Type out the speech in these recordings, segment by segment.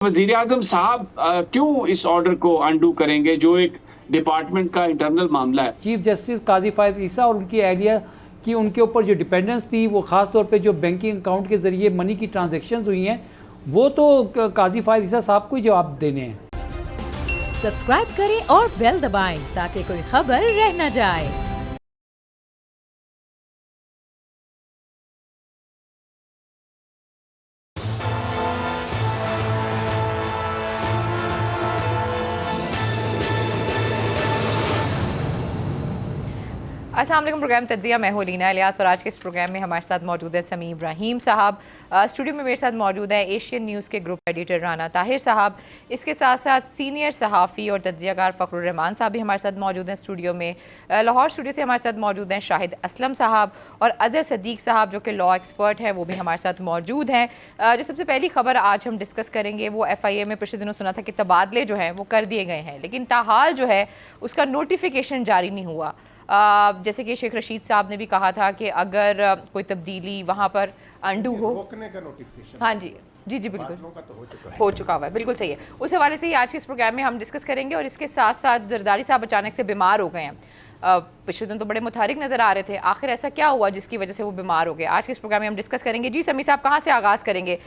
वज़ीर आज़म साहब क्यों इस ऑर्डर को अनडू करेंगे जो एक डिपार्टमेंट का इंटरनल मामला है। चीफ जस्टिस काजी फायद ईसा और उनकी एहलिया की उनके ऊपर जो डिपेंडेंस थी वो ख़ास तौर पे जो बैंकिंग अकाउंट के ज़रिए मनी की ट्रांजैक्शंस हुई हैं वो तो काजी फायद ईसा साहब को ही जवाब देने हैं। सब्सक्राइब करें और बेल दबाएं ताकि कोई खबर रह न जाए। अस्सलाम वालेकुम। प्रोग्राम तज्जिया मैं हूं लीना इलियास और आज के इस प्रोग्राम में हमारे साथ मौजूद है समी इब्राहिम साहब। स्टूडियो में मेरे साथ मौजूद है एशियन न्यूज़ के ग्रुप एडिटर राना ताहिर साहब। इसके साथ साथ सीनियर सहाफ़ी और तज्जियाकार फ़खरुर रहमान साहब भी हमारे साथ मौजूद हैं स्टूडियो में। लाहौर स्टूडियो से हमारे साथ मौजूद हैं शाहिद असलम साहब और अज़हर सदीक़ साहब जो कि लॉ एक्सपर्ट है, वो भी हमारे साथ मौजूद हैं। जो सबसे पहली खबर आज हम डिस्कस करेंगे वो FIA में पिछले दिनों सुना था कि तबादले जो हैं वो कर दिए गए हैं, लेकिन ताहाल जो है उसका नोटिफिकेशन जारी नहीं हुआ। जैसे कि शेख रशीद साहब ने भी कहा था कि अगर कोई तब्दीली वहाँ पर अंडू हो, रोकने का नोटिफिकेशन, हाँ जी जी जी बिल्कुल का तो हो चुका हुआ है, बिल्कुल सही है। उस हवाले से ही आज के इस प्रोग्राम में हम डिस्कस करेंगे। और इसके साथ साथ जरदारी साहब अचानक से बीमार हो गए हैं। पिछले दिन तो बड़े मुतारिक नज़र आ रहे थे, आखिर ऐसा क्या हुआ जिसकी वजह से वो बीमार हो गए, आज के इस प्रोग्राम में हम डिस्कस करेंगे। जी समी साहब, कहाँ से आगाज़ करेंगे?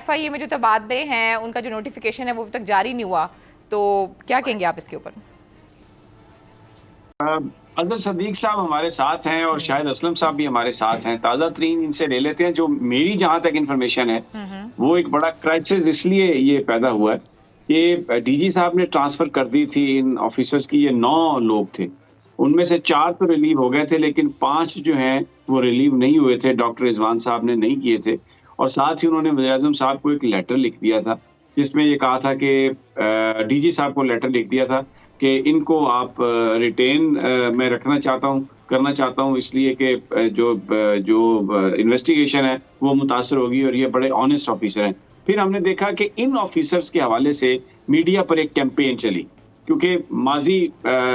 FIA में जो तबादले हैं उनका जो नोटिफिकेशन है वो अभी तक जारी नहीं हुआ, तो क्या कहेंगे आप इसके ऊपर? अज़हर सदीक़ साहब हमारे साथ हैं और शाहिद असलम साहब भी हमारे साथ हैं। ताज़ा तरीन इनसे ले लेते हैं। जो मेरी जहाँ तक इन्फॉर्मेशन है वो एक बड़ा क्राइसिस इसलिए ये पैदा हुआ है कि DG साहब ने ट्रांसफ़र कर दी थी इन ऑफिसर्स की। ये 9 लोग थे, उनमें से 4 तो रिलीव हो गए थे, लेकिन 5 जो हैं वो रिलीव नहीं हुए थे। डॉक्टर रिजवान साहब ने नहीं किए थे और साथ ही उन्होंने वज़ीर-ए-आज़म साहब को एक लेटर लिख दिया था जिसमें ये कहा था कि DG साहब को लेटर लिख दिया था कि इनको आप रिटेन मैं रखना चाहता हूँ, करना चाहता हूँ, इसलिए कि जो इन्वेस्टिगेशन है वो मुतासर होगी और ये बड़े ऑनेस्ट ऑफिसर हैं। फिर हमने देखा कि इन ऑफिसर्स के हवाले से मीडिया पर एक कैंपेन चली, क्योंकि माजी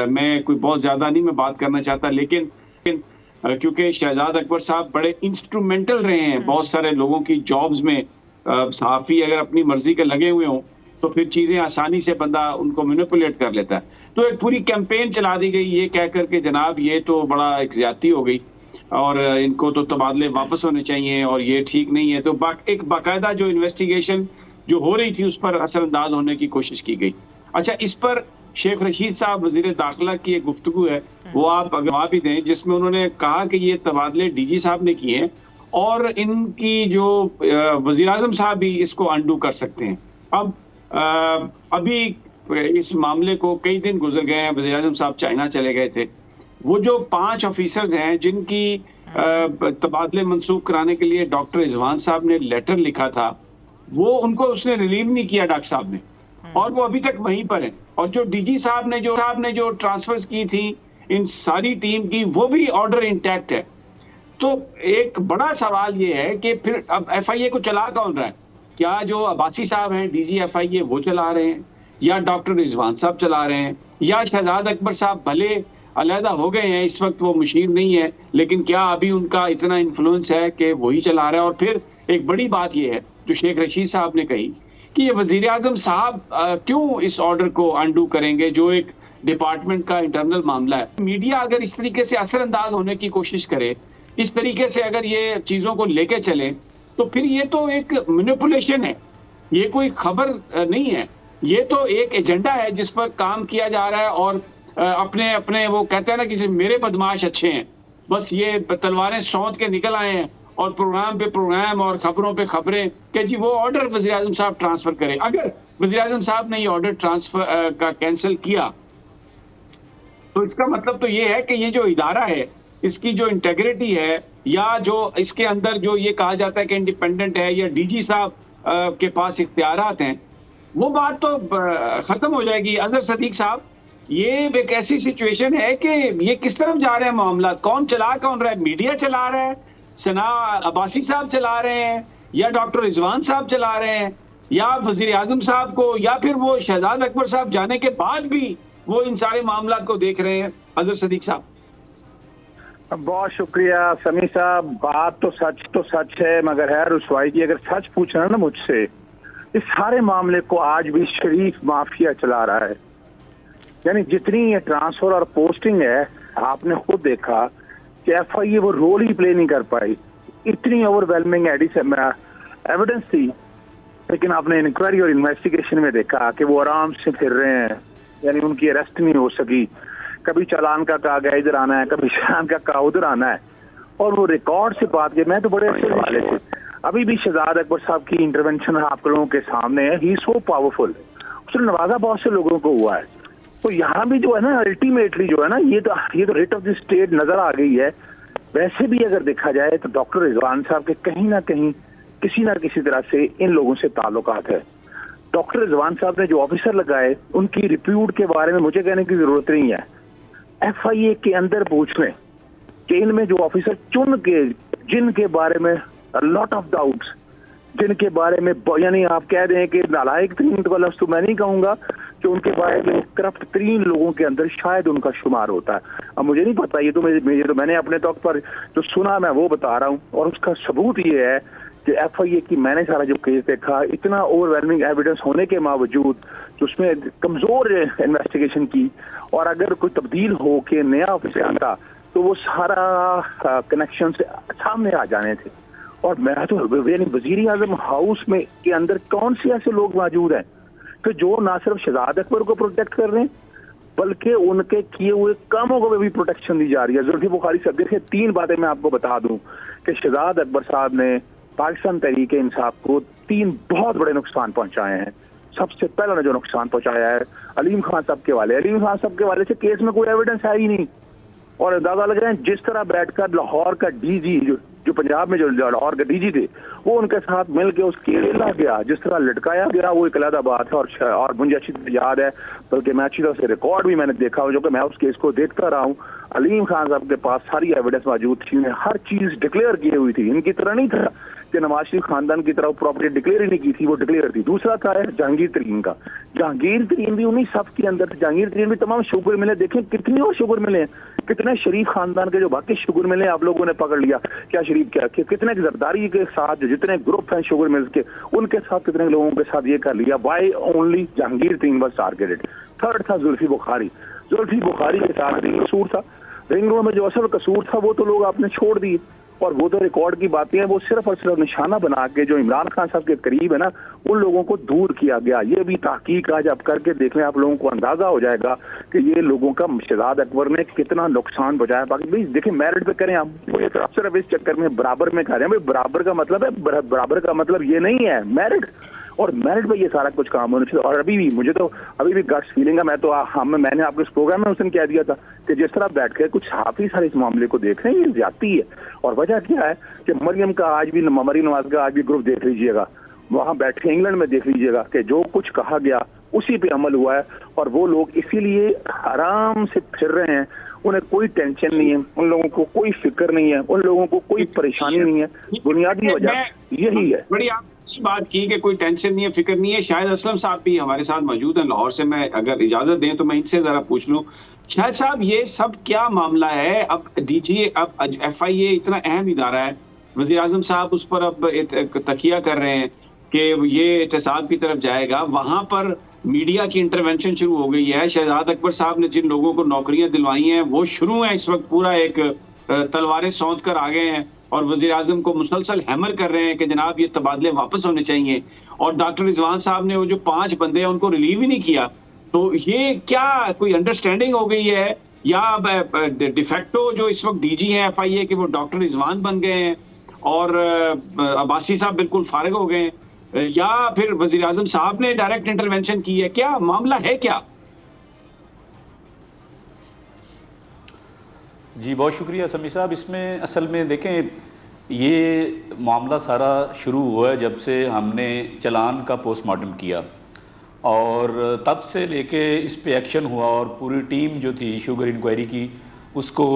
में कोई बहुत ज़्यादा नहीं मैं बात करना चाहता, लेकिन क्योंकि शहजाद अकबर साहब बड़े इंस्ट्रूमेंटल रहे हैं बहुत सारे लोगों की जॉब्स में। सहाफ़ी अगर अपनी मर्जी के लगे हुए हों तो फिर चीज़ें आसानी से बंदा उनको मैनिपुलेट कर लेता है। तो एक पूरी कैंपेन चला दी गई ये कह कर के जनाब ये तो बड़ा एक ज़्यादती हो गई और इनको तो तबादले वापस होने चाहिए और ये ठीक नहीं है। तो एक बाकायदा जो इन्वेस्टिगेशन जो हो रही थी उस पर असरअंदाज होने की कोशिश की गई। अच्छा, इस पर शेख रशीद साहब वज़ीर दाखिला की एक गुफ्तगू है, वो आप अगवा भी दें, जिसमें उन्होंने कहा कि ये तबादले DG साहब ने किए हैं और इनकी जो वज़ीर आज़म साहब भी इसको अनडू कर सकते हैं। अब अभी इस मामले को कई दिन गुजर गए हैं, वज़ीर-ए-आज़म साहब चाइना चले गए थे। वो जो 5 ऑफिसर्स हैं जिनकी तबादले मंसूख कराने के लिए डॉक्टर रिजवान साहब ने लेटर लिखा था, वो उनको उसने रिलीव नहीं किया डॉक्टर साहब ने, और वो अभी तक वहीं पर हैं। और जो DG साहब ने जो ट्रांसफर्स की थी इन सारी टीम की, वो भी ऑर्डर इंटैक्ट है। तो एक बड़ा सवाल ये है कि फिर अब FIA को चला कौन रहा है? क्या जो अब्बासी साहब हैं DG FIA वो चला रहे हैं, या डॉक्टर रिजवान साहब चला रहे हैं, या शहजाद अकबर साहब भले अलहदा हो गए हैं, इस वक्त वो मुशीर नहीं है, लेकिन क्या अभी उनका इतना इन्फ्लुएंस है कि वही चला रहा है? और फिर एक बड़ी बात ये है जो शेख रशीद साहब ने कही कि ये वज़ीर आज़म साहब क्यों इस ऑर्डर को अनडू करेंगे जो एक डिपार्टमेंट का इंटरनल मामला है। मीडिया अगर इस तरीके से असरअंदाज होने की कोशिश करे, इस तरीके से अगर ये चीज़ों को लेके चले, तो फिर ये तो एक मैनिपुलेशन है, ये कोई खबर नहीं है, ये तो एक एजेंडा है जिस पर काम किया जा रहा है। और अपने अपने वो कहते हैं ना कि मेरे बदमाश अच्छे हैं, बस ये तलवारें सौंध के निकल आए हैं और प्रोग्राम पे प्रोग्राम और खबरों पे खबरें कि जी वो ऑर्डर वज़ीर आज़म साहब ट्रांसफ़र करें। अगर वज़ीर आज़म साहब ने ये ऑर्डर ट्रांसफ़र का कैंसिल किया तो इसका मतलब तो ये है कि ये जो इदारा है इसकी जो इंटेग्रिटी है, या जो इसके अंदर जो ये कहा जाता है कि इंडिपेंडेंट है, या DG साहब के पास इख्तियारात हैं, वो बात तो खत्म हो जाएगी। अज़हर सदीक़ साहब, ये एक ऐसी सिचुएशन है कि ये किस तरफ जा रहे हैं मामला, कौन रहा है? मीडिया चला रहा है, सना अब्बासी साहब चला रहे हैं, या डॉक्टर रिजवान साहब चला रहे हैं, या वज़ीर आज़म साहब को, या फिर वो शहजाद अकबर साहब जाने के बाद भी वो इन सारे मामला को देख रहे हैं? अज़हर सदीक़ साहब, बहुत शुक्रिया समी साहब। बात तो सच है, मगर है रुसवाई की। अगर सच पूछना ना मुझसे इस सारे मामले को आज भी शरीफ माफिया चला रहा है। यानी जितनी ये ट्रांसफर और पोस्टिंग है, आपने खुद देखा कि FIA वो रोल ही प्ले नहीं कर पाई, इतनी ओवरवेलमिंग एविडेंस थी, लेकिन आपने इंक्वायरी और इन्वेस्टिगेशन में देखा कि वो आराम से फिर रहे हैं, यानी उनकी अरेस्ट नहीं हो सकी। कभी चालान का कहा गया इधर आना है, कभी चालान का कहा उधर आना है, और वो रिकॉर्ड से बात की। मैं तो बड़े अच्छे वाले थे, अभी भी शहजाद अकबर साहब की इंटरवेंशन आप लोगों के सामने है, ही सो पावरफुल, उसने नवाजा बहुत से लोगों को हुआ है। तो यहाँ भी जो है ना, अल्टीमेटली जो है ना, ये तो रिट ऑफ द स्टेट नजर आ गई है। वैसे भी अगर देखा जाए तो डॉक्टर रिजवान साहब के कहीं ना कहीं किसी ना किसी तरह से इन लोगों से ताल्लुकात है। डॉक्टर रिजवान साहब ने जो ऑफिसर लगाए, उनकी रिप्यूट के बारे में मुझे कहने की जरूरत नहीं है। FIA के अंदर पूछ लें कि इनमें जो ऑफिसर चुन के, जिनके बारे में लॉट ऑफ डाउट्स, जिनके बारे में यानी आप कह दें कि नालायक तरीन का लफ्ज़ तो मैं नहीं कहूंगा, कि उनके बारे में करप्ट तरीन लोगों के अंदर शायद उनका शुमार होता है। अब मुझे नहीं पता, ये तो मैंने अपने तौर पर जो सुना मैं वो बता रहा हूँ, और उसका सबूत ये है कि FIA की मैंने सारा जो केस देखा, इतना ओवरवेलमिंग एविडेंस होने के बावजूद जो उसमें कमजोर इन्वेस्टिगेशन की, और अगर कोई तब्दील हो के नया ऑफिसर आता तो वो सारा कनेक्शन से सामने आ जाने थे। और मैं तो यानी वजीर आजम हाउस में के अंदर कौन से ऐसे लोग मौजूद हैं कि जो ना सिर्फ शहजाद अकबर को प्रोटेक्ट कर रहे हैं, बल्कि उनके किए हुए कामों को भी प्रोटेक्शन दी जा रही है। जुल्फी बुखारी साहब, देखिए 3 बातें मैं आपको बता दूं कि शहजाद अकबर साहब ने पाकिस्तान तहरीके इंसाफ को 3 बहुत बड़े नुकसान पहुंचाए हैं। सबसे पहला जो नुकसान पहुंचाया है अलीम खान साहब के वाले, अलीम खान साहब के वाले से केस में कोई एविडेंस है ही नहीं, और अंदाजा लग रहा है जिस तरह बैठकर लाहौर का DG जो पंजाब में जो लाहौर का DG थे, वो उनके साथ मिलकर उस केला गया, जिस तरह लटकाया गया, वो एक अलग बात है। और मुझे अच्छी तरह याद है, बल्कि मैं अच्छी तरह से रिकॉर्ड भी मैंने देखा, जो कि मैं उस केस को देखता रहा हूँ। अलीम खान साहब के पास सारी एविडेंस मौजूद थी, हर चीज डिक्लेयर की हुई थी। इनकी तरह नहीं था कि नवाज शरीफ खानदान की तरह प्रॉपर्टी डिक्लेयर ही नहीं की थी, वो डिक्लेयर थी। दूसरा था जहांगीर तरीन का, जहांगीर तरीन भी उन्हीं सब के अंदर थे। जहांगीर तरीन भी तमाम शुगर मिले, देखें कितने और शुगर मिले हैं, कितने शरीफ खानदान के जो बाकी शुगर मिले आप लोगों ने पकड़ लिया, क्या शरीफ क्या, कितने जरदारी के साथ जितने ग्रुप हैं शुगर मिल्स के, उनके साथ कितने लोगों के साथ ये कर लिया। वाई ओनली जहांगीर तरीन वाज टारगेटेड। थर्ड था जुल्फी बुखारी, जुल्फी बुखारी के साथ कसूर था, रिंग रोड में जो असल कसूर था वो तो लोग आपने छोड़ दिए, और वो तो रिकॉर्ड की बातें हैं, वो सिर्फ और सिर्फ निशाना बना के जो इमरान खान साहब के करीब है ना, उन लोगों को दूर किया गया। ये भी तहकीक आज आप करके देख लें, आप लोगों को अंदाजा हो जाएगा कि ये लोगों का शहजाद अकबर ने कितना नुकसान पहुंचाया। बाकी भाई देखिए, मेरिट पे करें हम, सिर्फ इस चक्कर में बराबर में कर रहे हैं। भाई बराबर का मतलब है, बराबर का मतलब ये नहीं है मेरिट, और मेरिट पे ये सारा कुछ काम होना चाहिए। और अभी भी मुझे तो अभी भी गट्स फीलिंग है, मैंने आपके इस प्रोग्राम में उस दिन कह दिया था कि जिस तरह बैठ के कुछ सहाफी सारे इस मामले को देख रहे हैं, ये ज्यादती है। और वजह क्या है कि मरियम का आज भी, मरियम नवाज का आज भी ग्रुप देख लीजिएगा, वहां बैठे इंग्लैंड में देख लीजिएगा कि जो कुछ कहा गया उसी पे अमल हुआ है, और वो लोग इसीलिए आराम से फिर रहे हैं। उन्हें कोई टेंशन नहीं है, उन लोगों को कोई फिक्र नहीं है, उन लोगों को कोई परेशानी नहीं है। बुनियादी वजह यही है। बड़ी अच्छी बात की कि कोई टेंशन नहीं है, फिक्र नहीं है। शाहिद असलम साहब भी हमारे साथ मौजूद हैं लाहौर से। मैं अगर इजाजत दें तो मैं इनसे जरा पूछ लूं, शाहिद साहब ये सब क्या मामला है? अब DG, अब FIA इतना अहम इदारा है, वज़ीर आज़म साहब उस पर अब तकिया कर रहे हैं कि ये एहतसाब की तरफ जाएगा। वहां पर मीडिया की इंटरवेंशन शुरू हो गई है। शहजाद अकबर साहब ने जिन लोगों को नौकरियां दिलवाई हैं वो शुरू हैं, इस वक्त पूरा एक तलवारें सौंध कर आ गए हैं, और वज़ीर आज़म को मुसलसल हैमर कर रहे हैं कि जनाब ये तबादले वापस होने चाहिए। और डॉक्टर रिजवान साहब ने वो जो 5 बंदे हैं उनको रिलीव ही नहीं किया। तो ये क्या कोई अंडरस्टैंडिंग हो गई है, या डिफेक्टो जो इस वक्त DG हैं FIA के वो डॉक्टर रिजवान बन गए हैं और अब्बासी साहब बिल्कुल फारिग हो गए हैं, या फिर वज़ीर आज़म साहब ने डायरेक्ट इंटरवेंशन की है? क्या मामला है क्या? जी बहुत शुक्रिया समी साहब। इसमें असल में देखें, ये मामला सारा शुरू हुआ है जब से हमने चालान का पोस्टमार्टम किया, और तब से लेके इस पे एक्शन हुआ, और पूरी टीम जो थी शुगर इंक्वायरी की उसको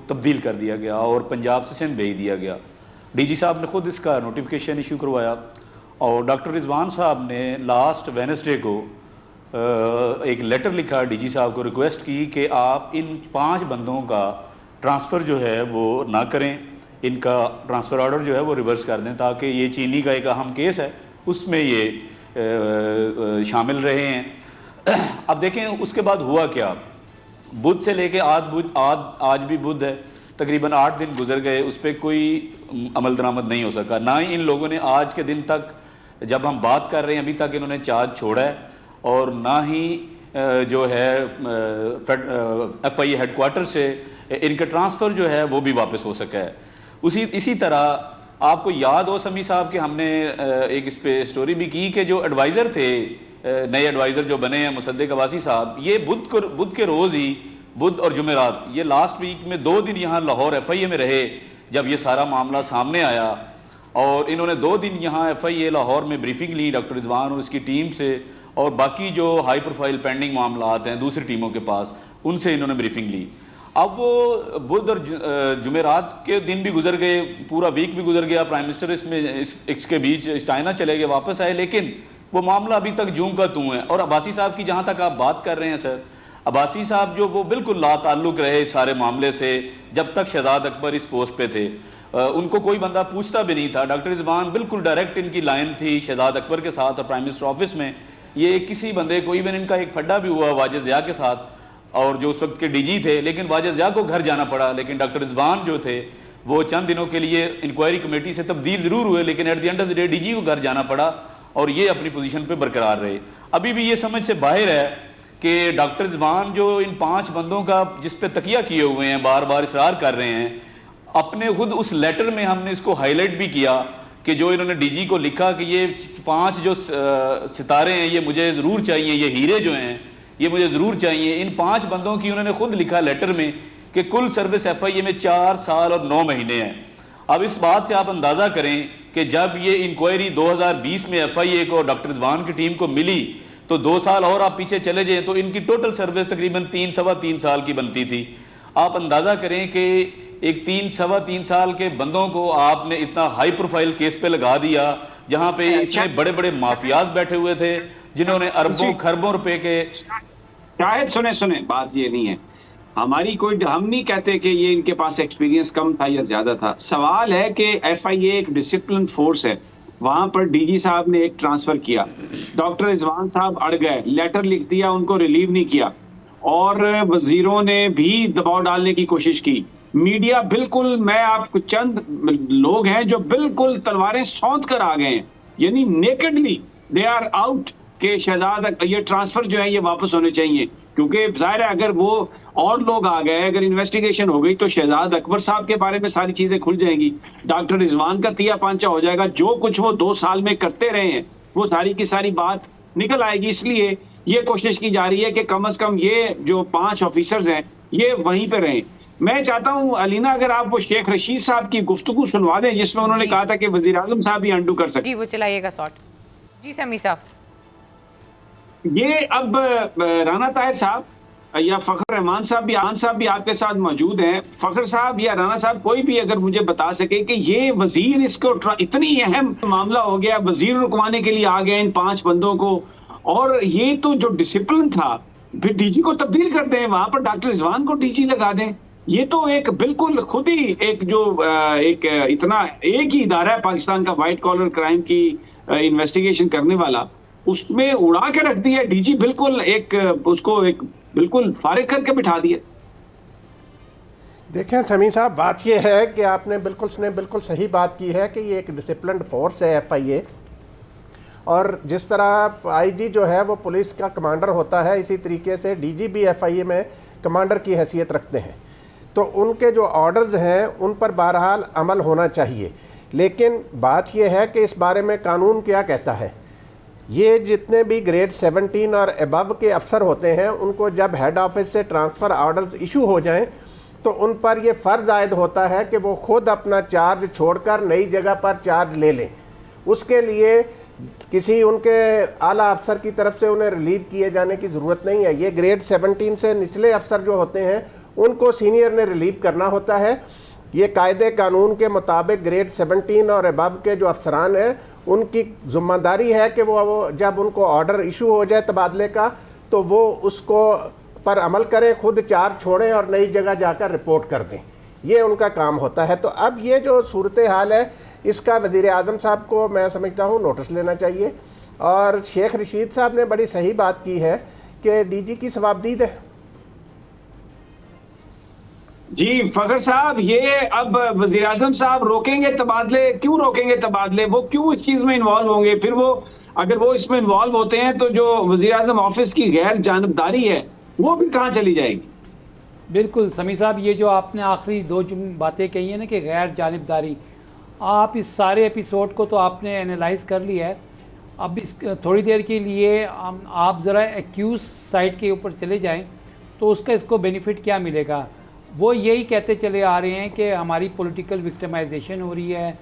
तब्दील कर दिया गया और पंजाब से सिंध भेज दिया गया। DG साहब ने ख़ुद इसका नोटिफिकेशन इशू करवाया, और डॉक्टर रिजवान साहब ने लास्ट वेडनेसडे को एक लेटर लिखा DG साहब को, रिक्वेस्ट की कि आप इन 5 बंदों का ट्रांसफ़र जो है वो ना करें, इनका ट्रांसफ़र ऑर्डर जो है वो रिवर्स कर दें, ताकि ये चीनी का एक अहम केस है उसमें ये शामिल रहे हैं। अब देखें उसके बाद हुआ क्या, बुध से लेके आज भी बुध है, तकरीबन 8 दिन गुजर गए, उस पर कोई अमल दरामद नहीं हो सका। ना ही इन लोगों ने आज के दिन तक, जब हम बात कर रहे हैं अभी तक इन्होंने चार्ज छोड़ा है, और ना ही जो है FIA हेडक्वार्टर से इनका ट्रांसफ़र जो है वो भी वापस हो सका है। इसी तरह आपको याद हो समी साहब कि हमने एक इस पे स्टोरी भी की कि जो एडवाइज़र थे, नए एडवाइज़र जो बने हैं मुसद्दिक अब्बासी साहब, ये बुध के रोज़ ही, बुध और जुमेरात, ये लास्ट वीक में 2 दिन यहाँ लाहौर FIA में रहे जब ये सारा मामला सामने आया, और इन्होंने 2 दिन यहाँ FIA लाहौर में ब्रीफिंग ली डॉक्टर रिजवान और उसकी टीम से, और बाकी जो हाई प्रोफाइल पेंडिंग मामला हैं दूसरी टीमों के पास, उनसे इन्होंने ब्रीफिंग ली। अब वो बुध और जुमेरात के दिन भी गुजर गए, पूरा वीक भी गुजर गया, प्राइम मिनिस्टर इसके बीच चाइना चले गए, वापस आए, लेकिन वो मामला अभी तक जूं का तूं है। और अब्बासी साहब की जहाँ तक आप बात कर रहे हैं सर, अब्बासी साहब जो वो बिल्कुल लाताल्लुक रहे इस सारे मामले से जब तक शहजाद अकबर इस पोस्ट पे थे। उनको कोई बंदा पूछता भी नहीं था। डॉक्टर रिजवान बिल्कुल डायरेक्ट इनकी लाइन थी शहजाद अकबर के साथ और प्राइम मिनिस्टर ऑफिस में। ये किसी बंदे को, इवन इनका एक फड्डा भी हुआ वाजिद ज़िया के साथ, और जो उस वक्त के DG थे, लेकिन वाजिद ज़िया को घर जाना पड़ा, लेकिन डॉक्टर रिजवान जो थे वो चंद दिनों के लिए इंक्वायरी कमेटी से तब्दील ज़रूर हुए, लेकिन at the end of the day DG को घर जाना पड़ा, और ये अपनी पोजीशन पे बरकरार रहे। अभी भी ये समझ से बाहर है कि डॉक्टर रिजवान जो इन 5 बंदों का जिस पे तकिया किए हुए हैं, बार बार इसरार कर रहे हैं, अपने खुद उस लेटर में हमने इसको हाईलाइट भी किया कि जो इन्होंने DG को लिखा कि ये 5 जो सितारे हैं ये मुझे ज़रूर चाहिए, ये हीरे जो हैं ये मुझे ज़रूर चाहिए। इन 5 बंदों की उन्होंने खुद लिखा लेटर में कि कुल सर्विस FIA में 4 साल और 9 महीने हैं। अब इस बात से आप अंदाज़ा करें कि जब ये इंक्वायरी 2020 में FIA को, डॉक्टर रिजवान की टीम को मिली, तो 2 साल और आप पीछे चले जाएं तो इनकी टोटल सर्विस तकरीबन 3-3.25 साल की बनती थी। आप अंदाज़ा करें कि एक 3-3.25 साल के बंदों को आपने इतना हाई प्रोफाइल केस पे लगा दिया, जहां पे इतने बड़े बड़े माफियाज बैठे हुए थे जिन्होंने अरबों खरबों रुपए के। शायद सुने बात ये नहीं है हमारी, हम नहीं कहते कि ये इनके पास एक्सपीरियंस कम था या ज्यादा था। सवाल है कि FIA एक डिसिप्लिन फोर्स है, वहां पर DG साहब ने एक ट्रांसफर किया, डॉक्टर रिजवान साहब अड़ गए, लेटर लिख दिया, उनको रिलीव नहीं किया, और वजीरों ने भी दबाव डालने की कोशिश की। मीडिया बिल्कुल, मैं आपको चंद लोग हैं जो बिल्कुल तलवारें सौंध कर आ गए हैं, यानी नेकेडली दे आर आउट के शहजाद ये ट्रांसफर जो है ये वापस होने चाहिए, क्योंकि जाहिर है अगर वो और लोग आ गए, अगर इन्वेस्टिगेशन हो गई तो शहजाद अकबर साहब के बारे में सारी चीजें खुल जाएंगी, डॉक्टर रिजवान का तिया पांचा हो जाएगा, जो कुछ वो 2 साल में करते रहे हैं वो सारी की सारी बात निकल आएगी। इसलिए ये कोशिश की जा रही है कि कम से कम ये जो 5 ऑफिसर्स हैं ये वहीं पे रहें। मैं चाहता हूं अलीना, अगर आप वो शेख रशीद साहब की गुफ्तगू सुनवा दें जिसमें उन्होंने कहा था कि वजीर आजम साहब भी अंडू कर सकते। जी वो चलाइएगा शॉट। जी समी साहब, ये अब राना ताहिर साहब या फखर रहमान साहब भी आपके साथ मौजूद हैं। फखर साहब या राना साहब कोई भी अगर मुझे बता सके कि ये वजीर, इसको इतनी अहम मामला हो गया, वजीर रुकवाने के लिए आ गए इन 5 बंदों को, और ये तो जो डिसिप्लिन था फिर DG को तब्दील कर दें, वहां पर डॉक्टर रिजवान को DG लगा दें। ये तो एक बिल्कुल खुद ही एक जो एक इतना एक ही इदारा है पाकिस्तान का व्हाइट कॉलर क्राइम की इन्वेस्टिगेशन करने वाला, उसमें उड़ा के रख दिया DG, बिल्कुल एक उसको एक बिल्कुल फारिग करके बिठा दिया। देखें समी साहब, बात यह है कि आपने बिल्कुल सही बात की है कि ये एक डिसिप्लिन्ड फोर्स है FIA, और जिस तरह IG जो है वो पुलिस का कमांडर होता है, इसी तरीके से DG भी FIA में कमांडर की हैसियत रखते हैं, तो उनके जो ऑर्डर्स हैं उन पर बहरहाल अमल होना चाहिए। लेकिन बात यह है कि इस बारे में कानून क्या कहता है। ये जितने भी ग्रेड 17 और अबव के अफसर होते हैं, उनको जब हेड ऑफिस से ट्रांसफ़र ऑर्डर्स इशू हो जाएं तो उन पर यह फ़र्ज़ आयद होता है कि वो खुद अपना चार्ज छोड़कर नई जगह पर चार्ज ले लें। उसके लिए किसी उनके आला अफसर की तरफ से उन्हें रिलीव किए जाने की ज़रूरत नहीं है। ये ग्रेड 17 से निचले अफसर जो होते हैं उनको सीनियर ने रिलीव करना होता है। ये कायदे कानून के मुताबिक ग्रेड 17 और अबव के जो अफसरान हैं उनकी ज़िम्मेदारी है कि वो जब उनको ऑर्डर इशू हो जाए तबादले का तो वो उसको पर अमल करें, खुद चार्ज छोड़ें और नई जगह जाकर रिपोर्ट कर दें। ये उनका काम होता है। तो अब ये जो सूरत हाल है इसका वज़ीर आज़म साहब को मैं समझता हूँ नोटिस लेना चाहिए और शेख रशीद साहब ने बड़ी सही बात की है कि डीजी की सवाबदीद है। जी फखर साहब, ये अब वजीर आजम साहब रोकेंगे तबादले, क्यों रोकेंगे तबादले? वो क्यों इस चीज में इन्वॉल्व होंगे? फिर वो अगर वो इसमें इन्वॉल्व होते हैं तो जो वजीर आजम ऑफिस की गैर जानबदारी है वो भी कहाँ चली जाएगी? बिल्कुल समी साहब, ये जो आपने आखिरी दो बातें कही है ना कि गैर जानिबदारी, आप इस सारे एपिसोड को तो आपने एनालाइज कर लिया है। अब इस थोड़ी देर के लिए आप ज़रा एक्यूज साइड के ऊपर चले जाएं तो उसका इसको बेनिफिट क्या मिलेगा? वो यही कहते चले आ रहे हैं कि हमारी पॉलिटिकल विक्टिमाइजेशन हो रही है,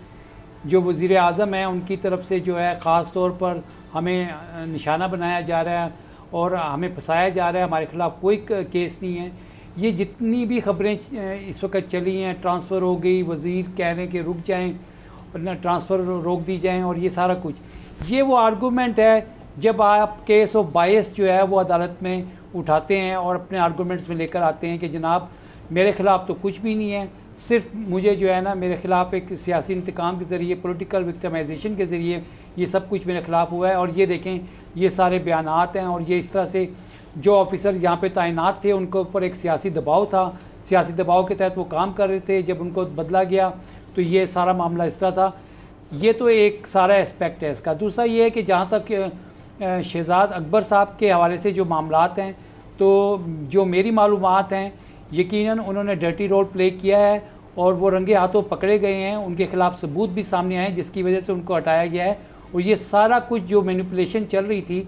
जो वज़ीर आज़म हैं उनकी तरफ से जो है ख़ास तौर पर हमें निशाना बनाया जा रहा है और हमें फंसाया जा रहा है, हमारे ख़िलाफ़ कोई केस नहीं है। ये जितनी भी ख़बरें इस वक्त चली हैं, ट्रांसफ़र हो गई, वज़ीर कह रहे हैं कि रुक जाएं और ना ट्रांसफ़र रोक दी जाएं, और ये सारा कुछ, ये वो आर्गूमेंट है जब आप केस ऑफ बायस जो है वो अदालत में उठाते हैं और अपने आर्गूमेंट्स में लेकर आते हैं कि जनाब मेरे ख़िलाफ़ तो कुछ भी नहीं है, सिर्फ मुझे जो है ना मेरे ख़िलाफ़ एक सियासी इंतकाम के ज़रिए, पॉलिटिकल विक्टिमाइजेशन के ज़रिए ये सब कुछ मेरे ख़िलाफ़ हुआ है। और ये देखें ये सारे बयानात हैं, और ये इस तरह से जो ऑफिसर यहाँ पे तैनात थे उनके ऊपर एक सियासी दबाव था, सियासी दबाव के तहत वो काम कर रहे थे, जब उनको बदला गया तो ये सारा मामला इस तरह था। ये तो एक सारा एस्पेक्ट है इसका। दूसरा ये है कि जहाँ तक शहजाद अकबर साहब के हवाले से जो मामलात हैं, तो जो मेरी मालूमात हैं यकीनन उन्होंने डर्टी रोल प्ले किया है और वो रंगे हाथों पकड़े गए हैं, उनके ख़िलाफ़ सबूत भी सामने आए जिसकी वजह से उनको हटाया गया है। और ये सारा कुछ जो मैनिपुलेशन चल रही थी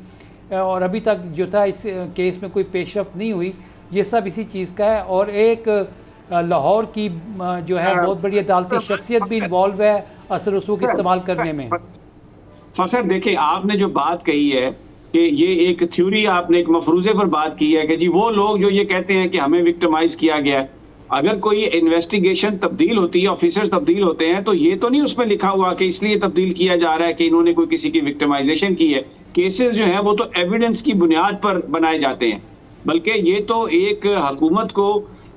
और अभी तक जो था इस केस में कोई पेशरफ नहीं हुई, ये सब इसी चीज़ का है। और एक लाहौर की जो है बहुत बड़ी अदालती शख्सियत भी इन्वॉल्व है असर रसूख इस्तेमाल करने में। फखर देखिए, आपने जो बात कही है कि ये एक थ्योरी, आपने एक मफरूज़े पर बात की है कि जी वो लोग जो ये कहते हैं कि हमें विक्टिमाइज किया गया है, अगर कोई इन्वेस्टिगेशन तब्दील होती है, ऑफिसर तब्दील होते हैं, तो ये तो नहीं उसमें लिखा हुआ कि इसलिए तब्दील किया जा रहा है कि इन्होंने कोई किसी की विक्टिमाइजेशन की है। केसेस जो हैं वो तो एविडेंस की बुनियाद पर बनाए जाते हैं, बल्कि ये तो एक हुकूमत को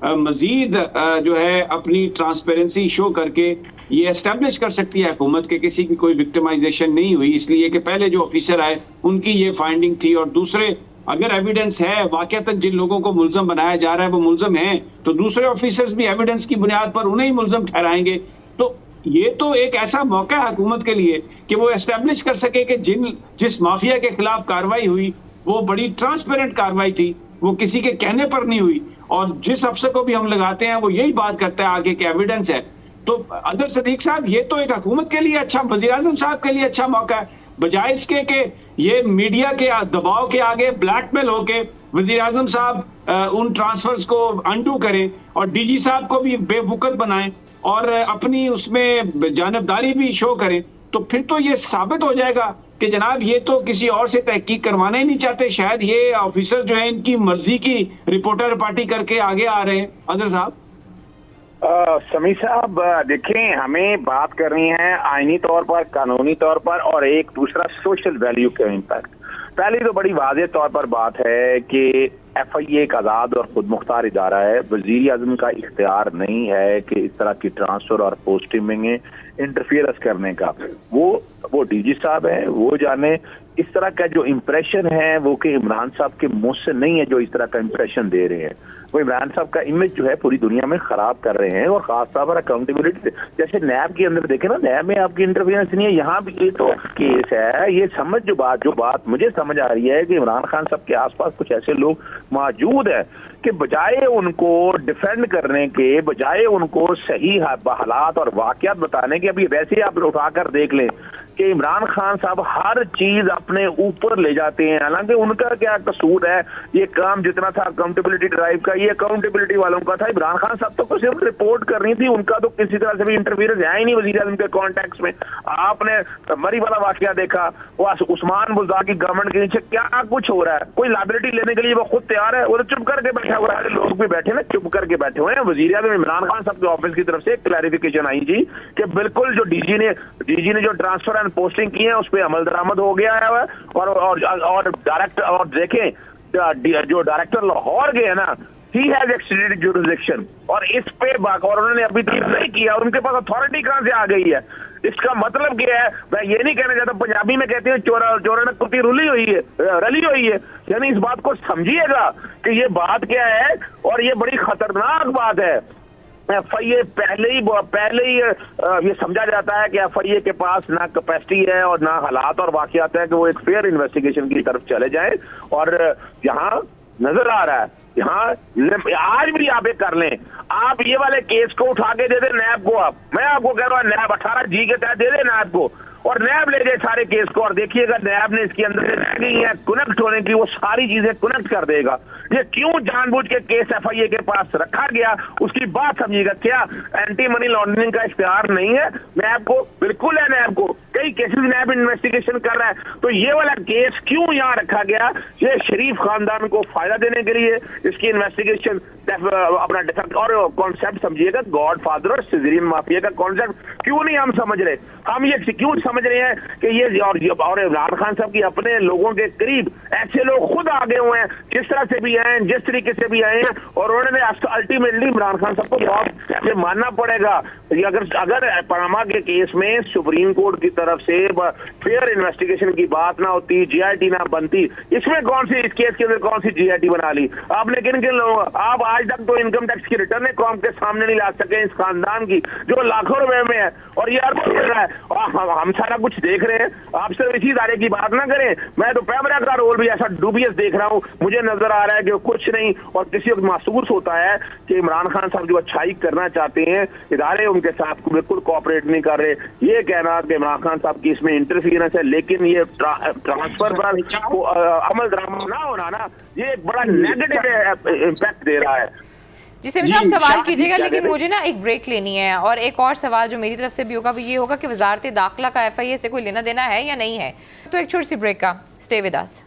मजीद जो है अपनी ट्रांसपेरेंसी शो करके ये एस्टेब्लिश कर सकती है हुकूमत के किसी की कोई विक्टिमाइजेशन नहीं हुई, इसलिए कि पहले जो ऑफिसर आए उनकी ये फाइंडिंग थी, और दूसरे अगर एविडेंस है वाकईतन जिन लोगों को मुल्ज़म बनाया जा रहा है वो मुल्ज़म हैं, तो दूसरे ऑफिसर्स भी एविडेंस की बुनियाद पर उन्हें ही मुल्ज़म ठहराएंगे। तो ये तो एक ऐसा मौका है हुकूमत के लिए कि वो एस्टेब्लिश कर सके कि जिस माफिया के खिलाफ कार्रवाई हुई वो बड़ी ट्रांसपेरेंट कार्रवाई थी, वो किसी के कहने पर नहीं हुई, और जिस अफसर को भी हम लगाते हैं वो यही बात करता है आगे कि एविडेंस है। तो अदर सदीक साहब, ये तो एक हुकूमत के लिए अच्छा, वज़ीर आज़म साहब के लिए अच्छा मौका है, बजाय इसके कि ये मीडिया के दबाव के आगे ब्लैकमेल होके वज़ीर आज़म साहब उन ट्रांसफर्स को अंडू करें और डीजी साहब को भी बेवकूफ़ बनाएं और अपनी उसमें जानबदारी भी शो करें। तो फिर तो ये साबित हो जाएगा कि जनाब ये तो किसी और से तहकीक करवाना ही नहीं चाहते, शायद ये ऑफिसर जो है इनकी मर्जी की रिपोर्टर पार्टी करके आगे आ रहे हैं। अजहर साहब, समी साहब देखें, हमें बात करनी है आईनी तौर पर, कानूनी तौर पर, और एक दूसरा सोशल वैल्यू के इम्पैक्ट। पहली तो बड़ी वाज़ेह तौर पर बात है कि FIA एक आज़ाद और खुद मुख्तार इदारा है, वज़ीर आज़म का इख्तियार नहीं है कि इस तरह की ट्रांसफ़र और पोस्टिंग में इंटरफियरेंस करने का। वो DG साहब है, वो जाने। इस तरह का जो इम्प्रेशन है वो कि इमरान साहब के मुंह से नहीं है जो इस तरह का इम्प्रेशन दे रहे हैं, वो इमरान साहब का इमेज जो है पूरी दुनिया में खराब कर रहे हैं। और खास तौर पर अकाउंटेबिलिटी, जैसे नैब के अंदर देखे ना, नैब में आपकी इंटरफेरेंस नहीं है, यहाँ भी ये तो केस है। ये समझ जो बात मुझे समझ आ रही है कि इमरान खान साहब के आसपास कुछ ऐसे लोग मौजूद है कि बजाय उनको डिफेंड करने के, बजाय उनको सही हालात और वाकयात बताने के, अभी वैसे ही आप उठाकर देख लें कि इमरान खान साहब हर चीज अपने ऊपर ले जाते हैं। हालांकि उनका क्या कसूर है, ये काम जितना था अकाउंटेबिलिटी ड्राइव का, ये अकाउंटेबिलिटी वालों का था। इमरान खान साहब तो सिर्फ रिपोर्ट करनी थी, उनका तो किसी तरह से भी इंटरफियरेंस है ही नहीं वज़ीर आज़म के कॉन्टेक्ट में। आपने मरी वाला वाकया देखा, वो उस्मान बुज़दार की गवर्नमेंट के नीचे क्या कुछ हो रहा है, कोई लायबिलिटी लेने के लिए वो खुद तैयार है, वो तो चुप करके बैठा हुआ है। लोग भी बैठे ना, चुप करके बैठे हुए हैं। वज़ीर आज़म इमरान खान साहब के ऑफिस की तरफ से क्लैरिफिकेशन आई जी कि बिल्कुल जो डीजी ने जो ट्रांसफर एंड पोस्टिंग की है उस पर अमल दरामद हो गया है। और डायरेक्टर, और देखें जो डायरेक्टर लाहौर गए ना, ही हैज एक्सटेंडेड जुरिसडिक्शन, और इस पे और उन्होंने अभी तक नहीं किया, उनके पास अथॉरिटी कहां से आ गई है? इसका मतलब क्या है? मैं ये नहीं कहना चाहता, पंजाबी में कहते हैं चोरा ने कुत्ती रली हुई है, यानी इस बात को समझिएगा कि ये बात क्या है, और ये बड़ी खतरनाक बात है। एफआईए पहले ही ये समझा जाता है कि एफआईए के पास ना कैपेसिटी है और ना हालात और वाकयात है कि वो एक फेयर इन्वेस्टिगेशन की तरफ चले जाएं, और यहाँ नजर आ रहा है, यहाँ आज भी आप एक कर लें, आप ये वाले केस को उठा के दे दे नैब को, मैं आपको कह रहा हूँ नैब 18G के तहत दे दे नैब को, और नैब ले गए सारे केस को, और देखिएगा नैब ने इसके अंदर रह गई है कनेक्ट होने की, वो सारी चीजें कनेक्ट कर देगा। ये क्यों जानबूझ के केस एफआईए के पास रखा गया, उसकी बात समझिएगा। क्या एंटी मनी लॉन्ड्रिंग का इख्तियार नहीं है नैब को? बिल्कुल है, नैब को कई केसेस नैब इन्वेस्टिगेशन कर रहा है, तो ये वाला केस क्यों यहाँ रखा गया? ये शरीफ खानदान को फायदा देने के लिए इसकी इन्वेस्टिगेशन अपना डिफेक्ट और कॉन्सेप्ट समझिएगा, गॉड फादर और सिजरियन माफिया का कॉन्सेप्ट क्यों नहीं हम समझ रहे? हम ये क्यों समझ रहे हैं कि ये और इमरान खान साहब की अपने लोगों के करीब ऐसे लोग खुद आगे हुए हैं, जिस तरह से भी आए हैं, जिस तरीके से भी आए हैं, और उन्होंने अल्टीमेटली इमरान खान साहब को ये मानना पड़ेगा। अगर पनामा के केस में सुप्रीम कोर्ट की तरफ से फेयर इन्वेस्टिगेशन की बात ना होती, जीआईटी ना बनती, इसमें कौन सी, इस केस के अंदर कौन सी जीआईटी बना ली आपने? किन लोगों, आप आज तक तो इनकम टैक्स की रिटर्न कौम के सामने नहीं ला सके, इस खानदान की जो लाखों रुपए में है, और ये मिल रहा है, और हम सारा कुछ देख रहे हैं। आप सिर्फ इसी इदारे की बात ना करें, मैं तो पैमरा का रोल भी ऐसा डूबियस देख रहा हूं, मुझे नजर आ रहा है कि कुछ नहीं, और किसी वक्त महसूस होता है कि इमरान खान साहब जो अच्छाई करना चाहते हैं, इदारे उनके साथ बिल्कुल कोऑपरेट नहीं कर रहे। ये कहना कि इमरान खान साहब की इसमें इंटरफियरेंस है, लेकिन ये ट्रांसफर पर अमल दरामद ना होना ना, ये एक बड़ा नेगेटिव इम्पैक्ट दे रहा है। जिसे आप सवाल कीजिएगा, लेकिन मुझे ना एक ब्रेक लेनी है, और एक और सवाल जो मेरी तरफ से भी होगा वो ये होगा कि वजारत दाखिला का एफआईए से कोई लेना देना है या नहीं है। तो एक छोटी सी ब्रेक का stay with us.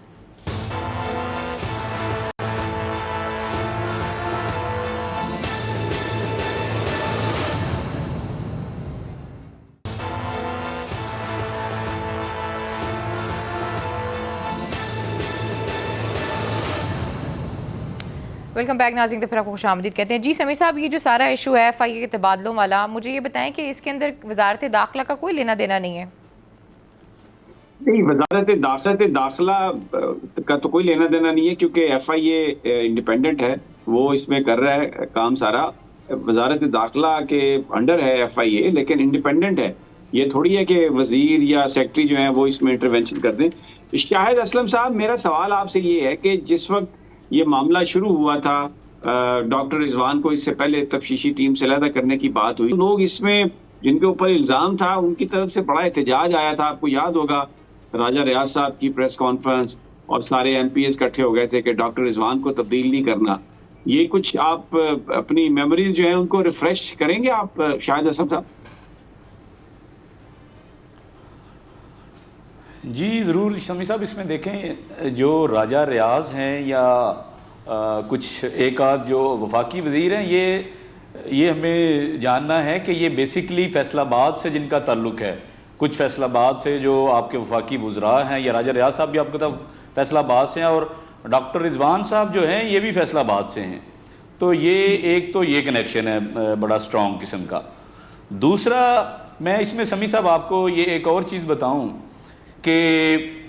Welcome back नाज़रीन, तो फिर आपको खुशामदीद कहते हैं। जी समीर साहब, ये जो सारा इशू है एफआईए के तबादलों वाला, मुझे ये बताएं कि इसके अंदर वजारत दाखिला का कोई लेना देना नहीं है? नहीं, वजारत दाखिला का तो कोई लेना देना नहीं है, क्योंकि एफआईए इंडिपेंडेंट है, वो इसमें कर रहा है काम सारा। वजारत दाखिला के अंडर है एफआईए, लेकिन इंडिपेंडेंट है। ये थोड़ी है कि वजीर या सेक्रेटरी जो है वो इसमें इंटरवेंशन कर दें। शाहिद असलम साहब, मेरा सवाल आपसे ये है कि जिस वक्त ये मामला शुरू हुआ था, डॉक्टर रिजवान को इससे पहले तफ्तीशी टीम से अलहदा करने की बात हुई, लोग इसमें जिनके ऊपर इल्ज़ाम था उनकी तरफ से बड़ा एहतजाज आया था। आपको याद होगा राजा रियाज साहब की प्रेस कॉन्फ्रेंस, और सारे एमपीएस इकट्ठे हो गए थे कि डॉक्टर रिजवान को तब्दील नहीं करना। ये कुछ आप अपनी मेमोरीज जो है उनको रिफ्रेश करेंगे आप शाहिद असलम साहब? जी ज़रूर शमी साहब, इसमें देखें जो राजा रियाज हैं या कुछ एक आध जो वफाकी वज़ीर हैं, ये हमें जानना है कि ये बेसिकली फैसलाबाद से जिनका ताल्लुक़ है, कुछ फैसलाबाद से जो आपके वफाकी वज़रा हैं, या राजा रियाज साहब भी आपको तब फैसलाबाद से हैं, और डॉक्टर रिजवान साहब जो हैं ये भी फैसलाबाद से हैं। तो ये एक तो ये कनेक्शन है बड़ा स्ट्रॉन्ग किस्म का। दूसरा, मैं इसमें समी साहब आपको ये एक और चीज़ बताऊं कि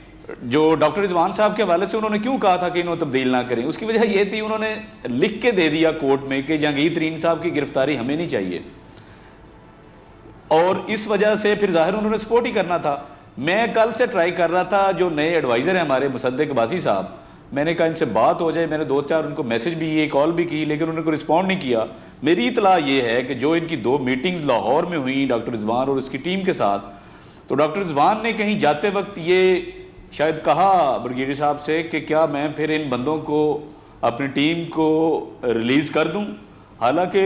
जो डॉक्टर रिजवान साहब के हवाले से उन्होंने क्यों कहा था कि इन्होंने तब्दील ना करें, उसकी वजह ये थी, उन्होंने लिख के दे दिया कोर्ट में कि जहांगीर तरीन साहब की गिरफ्तारी हमें नहीं चाहिए, और इस वजह से फिर जाहिर उन्होंने सपोर्ट ही करना था। मैं कल से ट्राई कर रहा था, जो नए एडवाइज़र हैं हमारे मुसद्दिक अब्बासी साहब, मैंने कहा इनसे बात हो जाए, मैंने 2-4 उनको मैसेज भी किए, कॉल भी की, लेकिन उन्होंने कोई रिस्पॉन्ड नहीं किया। मेरी इतला ये है कि जो इनकी 2 मीटिंग्स लाहौर में हुई डॉक्टर रिजवान और उसकी टीम के साथ, तो डॉक्टर रिजवान ने कहीं जाते वक्त ये शायद कहा ब्रिगेडियर साहब से कि क्या मैं फिर इन बंदों को, अपनी टीम को रिलीज़ कर दूं, हालांकि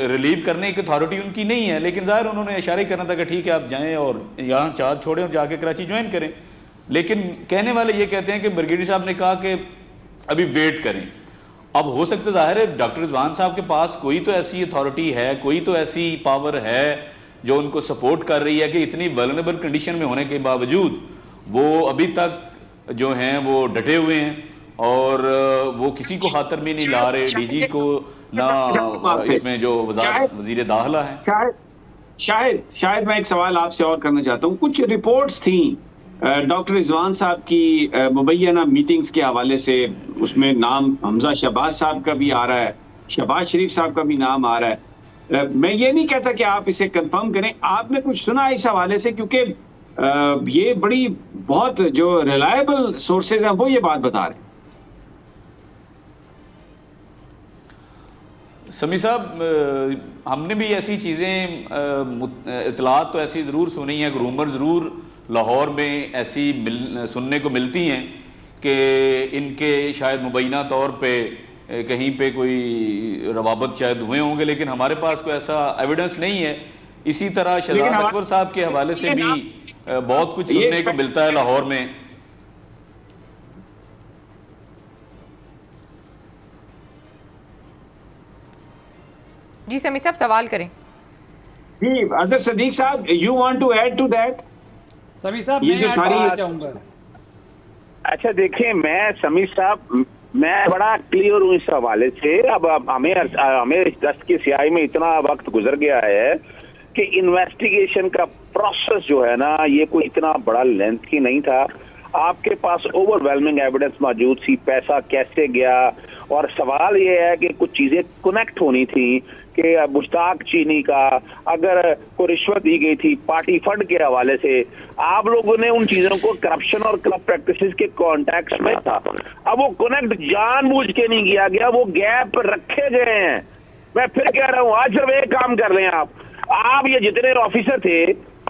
रिलीव करने की अथॉरिटी उनकी नहीं है, लेकिन ज़ाहिर उन्होंने इशारे करना था कि ठीक है आप जाएं और यहाँ चार्ज छोड़ें और जाके कराची ज्वाइन करें। लेकिन कहने वाले ये कहते हैं कि ब्रिगेडियर साहब ने कहा कि अभी वेट करें। अब हो सकता है ज़ाहिर है डॉक्टर रिजवान साहब के पास कोई तो ऐसी अथॉरिटी है, कोई तो ऐसी पावर है जो उनको सपोर्ट कर रही है कि इतनी वल्नरेबल कंडीशन में होने के बावजूद वो अभी तक जो हैं वो डटे हुए हैं, और वो किसी को खातर में नहीं ला रहे, डीजी को ना इसमें जो वजीर दाखिला है। शायद मैं एक सवाल आपसे और करना चाहता हूँ। कुछ रिपोर्ट्स थी डॉक्टर रिजवान साहब की मुबैना मीटिंग्स के हवाले से, उसमें नाम हमजा शहबाज साहब का भी आ रहा है, शहबाज शरीफ साहब का भी नाम आ रहा है। मैं ये नहीं कहता कि आप इसे कंफर्म करें, आपने कुछ सुना इस हवाले से? क्योंकि ये बड़ी बहुत जो रिलायबल सोर्सेज हैं वो ये बात बता रहे हैं। समी साहब, हमने भी ऐसी चीज़ें इतलात तो ऐसी ज़रूर सुनी है, रूमर ज़रूर लाहौर में ऐसी सुनने को मिलती हैं कि इनके शायद मुबैना तौर पे कहीं पे कोई रवाबत शायद हुए होंगे, लेकिन हमारे पास कोई ऐसा एविडेंस नहीं है। इसी तरह शहजाद अकबर साहब के हवाले से भी बहुत कुछ सुनने को मिलता है लाहौर में। जी समी साहब सवाल करें। जी Azhar Sadiq sahab, you want to add to that? Sami sahab ये जो सारी चाहूंगा। अच्छा देखिए, मैं समी साहब मैं बड़ा क्लियर हूँ इस हवाले से। अब हमें दस्त की स्याही में इतना वक्त गुजर गया है कि इन्वेस्टिगेशन का प्रोसेस जो है ना, ये कोई इतना बड़ा लेंथ की नहीं था। आपके पास ओवरवेलमिंग एविडेंस मौजूद थी, पैसा कैसे गया, और सवाल ये है कि कुछ चीजें कनेक्ट होनी थी कि मुश्ताक चीनी का अगर कोई रिश्वत दी गई थी पार्टी फंड के हवाले से, आप लोगों ने उन चीजों को करप्शन और करप्ट प्रैक्टिसेस के कॉन्टेक्स्ट में था। अब वो कनेक्ट जानबूझ के नहीं किया गया, वो गैप रखे गए हैं। मैं फिर कह रहा हूँ, आज सिर्फ एक काम कर लें आप ये जितने ऑफिसर थे,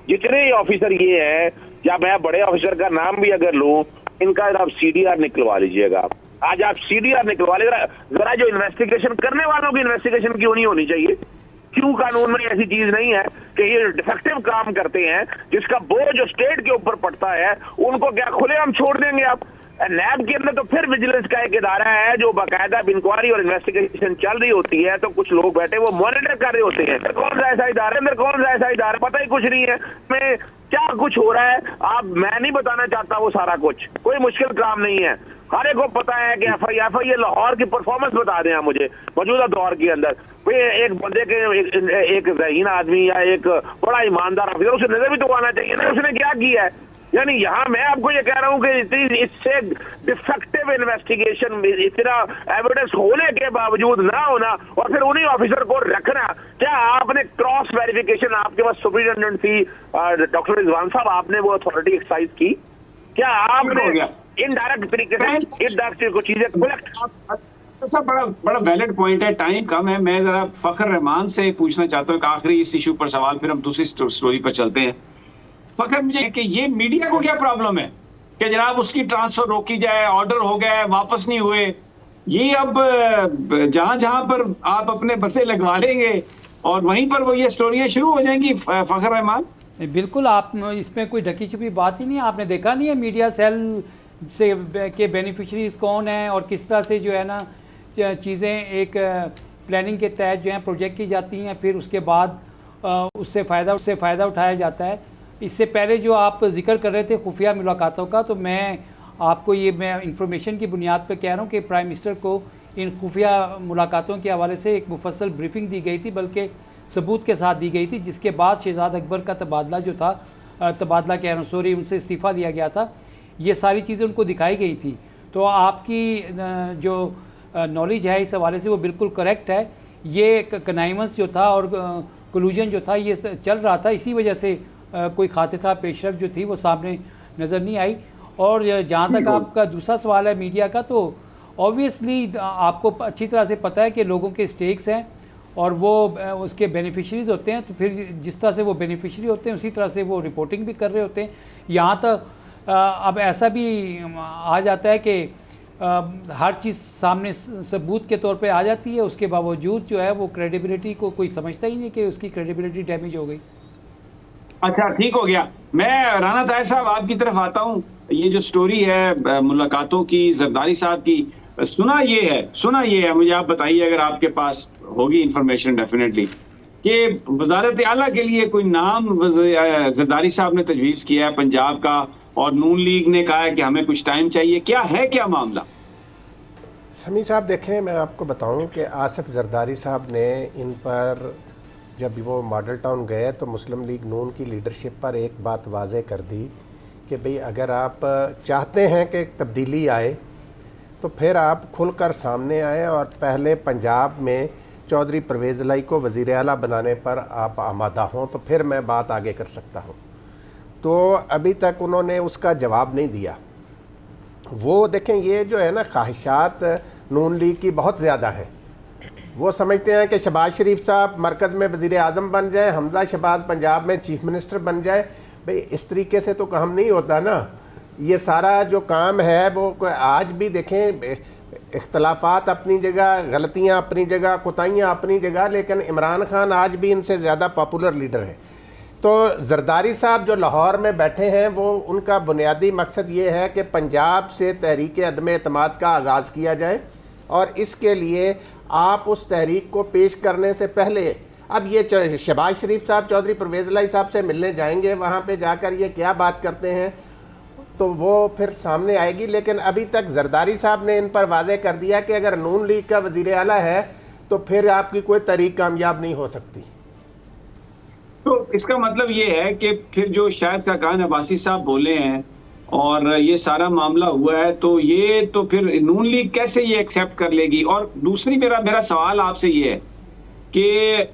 जितने ऑफिसर ये है, या मैं बड़े ऑफिसर का नाम भी अगर लूं, इनका आप सीडीआर निकलवा लीजिएगा। आज आप सीडीआर निकलवा लीजिएगा। जरा जो इन्वेस्टिगेशन करने वालों की इन्वेस्टिगेशन क्यों नहीं होनी चाहिए? क्यों कानून में ऐसी चीज नहीं है कि ये डिफेक्टिव काम करते हैं जिसका बोझ जो स्टेट के ऊपर पड़ता है, उनको क्या खुलेआम छोड़ देंगे आप? नैब के अंदर तो फिर विजिलेंस का एक इदारा है जो बाकायदा इंक्वायरी और इन्वेस्टिगेशन चल रही होती है, तो कुछ लोग बैठे वो मॉनिटर कर रहे होते हैं। कौन सा ऐसा इदारा है? कौन सा ऐसा इदारा? पता ही कुछ नहीं है में क्या कुछ हो रहा है। आप मैं नहीं बताना चाहता वो सारा कुछ, कोई मुश्किल काम नहीं है। हर एक को पता है कि एफआईए लाहौर की परफॉर्मेंस बता दें आप मुझे मौजूदा दौर के अंदर। एक बंदे के एक ज़हीन आदमी या एक बड़ा ईमानदार ऑफिसर, उसे नजर भी तो आना चाहिए ना उसने क्या किया है। यानी यहाँ मैं आपको ये कह रहा हूँ कि इससे डिफेक्टिव इन्वेस्टिगेशन, इतना एविडेंस होने के बावजूद ना होना और फिर उन्हीं ऑफिसर को रखना, क्या आपने क्रॉस वेरिफिकेशन, आपके पास सुपरिटेंडेंट थी डॉक्टर रिजवान साहब, आपने वो अथॉरिटी एक्सरसाइज की? क्या आपने इनडायरेक्ट तरीके से इनडायरेक्ट को चीजें कलेक्ट? सब बड़ा वैलिड पॉइंट है, टाइम कम है। मैं जरा फखर रहमान से पूछना चाहता हूँ एक आखिरी इस इशू पर सवाल, फिर हम दूसरी स्टोरी पर चलते हैं। फखर, मुझे कि ये मीडिया को क्या प्रॉब्लम है कि जनाब उसकी ट्रांसफर रोकी जाए, ऑर्डर हो गया है, वापस नहीं हुए, ये अब जहां पर आप अपने बत्ते लगवा लेंगे और वहीं पर वो ये स्टोरियां शुरू हो जाएंगी। फखर रहमान, बिल्कुल, आप इसमें कोई ढकी छुपी बात ही नहीं है। आपने देखा नहीं है मीडिया सेल से के बेनिफिशरीज कौन है और किस तरह से जो है ना चीज़ें एक प्लानिंग के तहत जो है प्रोजेक्ट की जाती हैं, फिर उसके बाद उससे फ़ायदा उठाया जाता है। इससे पहले जो आप जिक्र कर रहे थे खुफिया मुलाकातों का, तो मैं आपको ये मैं इंफॉर्मेशन की बुनियाद पर कह रहा हूँ कि प्राइम मिनिस्टर को इन खुफिया मुलाकातों के हवाले से एक मुफस्सल ब्रीफिंग दी गई थी, बल्कि सबूत के साथ दी गई थी, जिसके बाद शहजाद अकबर का तबादला जो था, तबादला कह रहा हूँ सॉरी, उनसे इस्तीफ़ा लिया गया था, ये सारी चीज़ें उनको दिखाई गई थी। तो आपकी जो नॉलेज है इस हवाले से वो बिल्कुल करेक्ट है। ये कनाइमस जो था और कलूजन जो था ये चल रहा था, इसी वजह से कोई खातिर पेशरफ जो थी वो सामने नज़र नहीं आई। और जहाँ तक आपका दूसरा सवाल है मीडिया का, तो ऑब्वियसली आपको अच्छी तरह से पता है कि लोगों के स्टेक्स हैं और वो उसके बेनिफिशरीज होते हैं, तो फिर जिस तरह से वो बेनिफिशरी होते हैं उसी तरह से वो रिपोर्टिंग भी कर रहे होते हैं। यहाँ तक अब ऐसा भी आ जाता है कि हर चीज़ सामने सबूत के तौर पे आ जाती है, उसके बावजूद जो है वो क्रेडिबिलिटी को कोई समझता ही नहीं कि उसकी क्रेडिबिलिटी डैमेज हो गई। अच्छा, ठीक हो गया। मैं राना ताहिर साहब आपकी तरफ आता हूँ। ये जो स्टोरी है मुलाकातों की, जरदारी साहब की, सुना ये है, मुझे आप बताइए अगर आपके पास होगी इंफॉर्मेशन डेफिनेटली, कि वजारत आला के लिए कोई नाम जरदारी साहब ने तजवीज़ किया है पंजाब का, और नून लीग ने कहा है कि हमें कुछ टाइम चाहिए। क्या है क्या मामला? शमी साहब देखें, मैं आपको बताऊं कि आसिफ जरदारी साहब ने इन पर जब वो मॉडल टाउन गए तो मुस्लिम लीग नून की लीडरशिप पर एक बात वाज़े कर दी कि भाई अगर आप चाहते हैं कि तब्दीली आए तो फिर आप खुलकर सामने आएँ और पहले पंजाब में चौधरी परवेज़ लाई को वज़ीर आला बनाने पर आप आमादा हों तो फिर मैं बात आगे कर सकता हूँ। तो अभी तक उन्होंने उसका जवाब नहीं दिया। वो देखें, ये जो है ना ख्वाहिशात नून लीग की बहुत ज़्यादा है। वो समझते हैं कि शहबाज शरीफ साहब मरकज़ में वज़ीर आज़म बन जाए, हमजा शहबाज पंजाब में चीफ मिनिस्टर बन जाए। भाई इस तरीके से तो काम नहीं होता ना। ये सारा जो काम है वो आज भी देखें, इख्तलाफात अपनी जगह, गलतियाँ अपनी जगह, कोताहियाँ अपनी जगह, लेकिन इमरान खान आज भी इनसे ज़्यादा पॉपुलर लीडर है। तो जरदारी साहब जो लाहौर में बैठे हैं वो उनका बुनियादी मकसद ये है कि पंजाब से तहरीक अदम एतमाद का आगाज़ किया जाए और इसके लिए आप उस तहरीक को पेश करने से पहले अब ये शहबाज शरीफ साहब चौधरी परवेज़ लाई साहब से मिलने जाएंगे, वहाँ पे जाकर ये क्या बात करते हैं तो वो फिर सामने आएगी। लेकिन अभी तक जरदारी साहब ने इन पर वाज़े कर दिया कि अगर नून लीग का वज़ीर आला है तो फिर आपकी कोई तहरीक कामयाब नहीं हो सकती। तो इसका मतलब ये है कि फिर जो शायद खाकान अब्बासी साहब बोले हैं और ये सारा मामला हुआ है तो ये तो फिर नून लीग कैसे ये एक्सेप्ट कर लेगी। और दूसरी मेरा सवाल आपसे ये है कि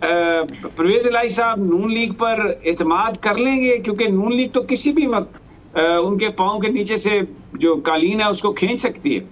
परवेज़ लाई साहब नून लीग पर एतमाद कर लेंगे, क्योंकि नून लीग तो किसी भी वक्त उनके पाँव के नीचे से जो कालीन है उसको खींच सकती है।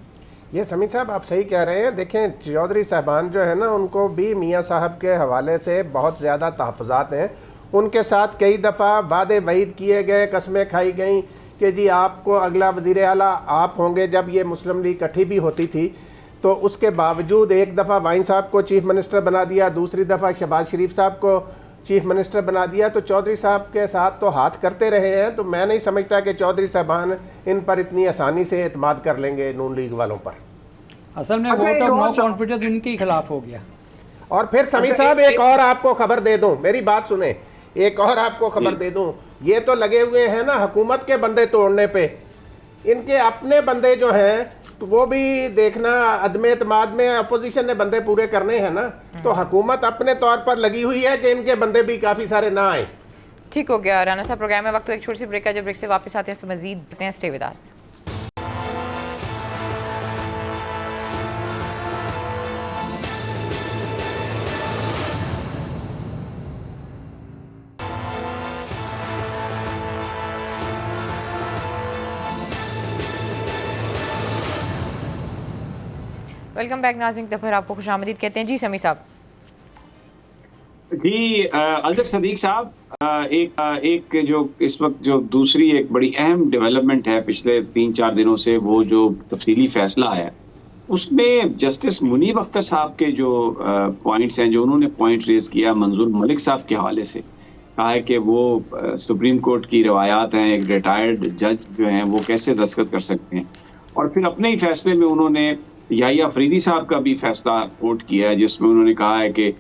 ये समीर साहब आप सही कह रहे हैं। देखें, चौधरी साहबान जो है ना, उनको भी मियाँ साहब के हवाले से बहुत ज़्यादा तहफ़्फ़ुज़ात हैं। उनके साथ कई दफ़ा वादे वईद किए गए, कस्में खाई गई कि जी आपको अगला वज़ीर आला आप होंगे। जब ये मुस्लिम लीग इकट्ठी भी होती थी तो उसके बावजूद एक दफ़ा वाइन साहब को चीफ मिनिस्टर बना दिया, दूसरी दफ़ा शहबाज शरीफ साहब को चीफ मिनिस्टर बना दिया। तो चौधरी साहब के साथ तो हाथ करते रहे हैं। तो मैं नहीं समझता कि चौधरी साहबान इन पर इतनी आसानी से एतमाद कर लेंगे नून लीग वालों पर। असल में वोट ऑफ नो कॉन्फिडेंस उनके खिलाफ हो गया। और फिर समीर साहब एक और आपको खबर दे दूं, मेरी बात सुने, एक और आपको खबर दे दूं। ये तो लगे हुए हैं ना हुकूमत के बंदे तोड़ने पे, इनके अपने बंदे जो हैं तो वो भी देखना, अदम एतमाद में अपोजिशन ने बंदे पूरे करने हैं ना, तो हुकूमत अपने तौर पर लगी हुई है कि इनके बंदे भी काफ़ी सारे ना आए। ठीक हो गया राना साहब, प्रोग्राम में वक्त तो एक छोटी सी ब्रेक है। जब ब्रेक से वापस आते हैं तो मजीद बढ़ते हैं। Stay with us. Welcome back नाज़रीन, तो फिर आपको खुशामदीद कहते हैं। जी समी साहब। जी अजहर सदीक साहब, एक जो इस वक्त जो दूसरी एक बड़ी अहम डेवलपमेंट है पिछले 3-4 दिनों से, वो जो तफसीली फैसला है उसमें जस्टिस मुनीब अख्तर साहब के जो पॉइंट्स हैं, जो उन्होंने पॉइंट रेज किया मंजूर मलिक साहब के हवाले से, कहा है कि वो सुप्रीम कोर्ट की रवायात हैं, एक रिटायर्ड जज जो हैं वो कैसे दस्तखत कर सकते हैं। और फिर अपने ही फैसले में उन्होंने याहिया अफरीदी साहब का भी फैसला कोट किया है, जिसमें उन्होंने कहा है कि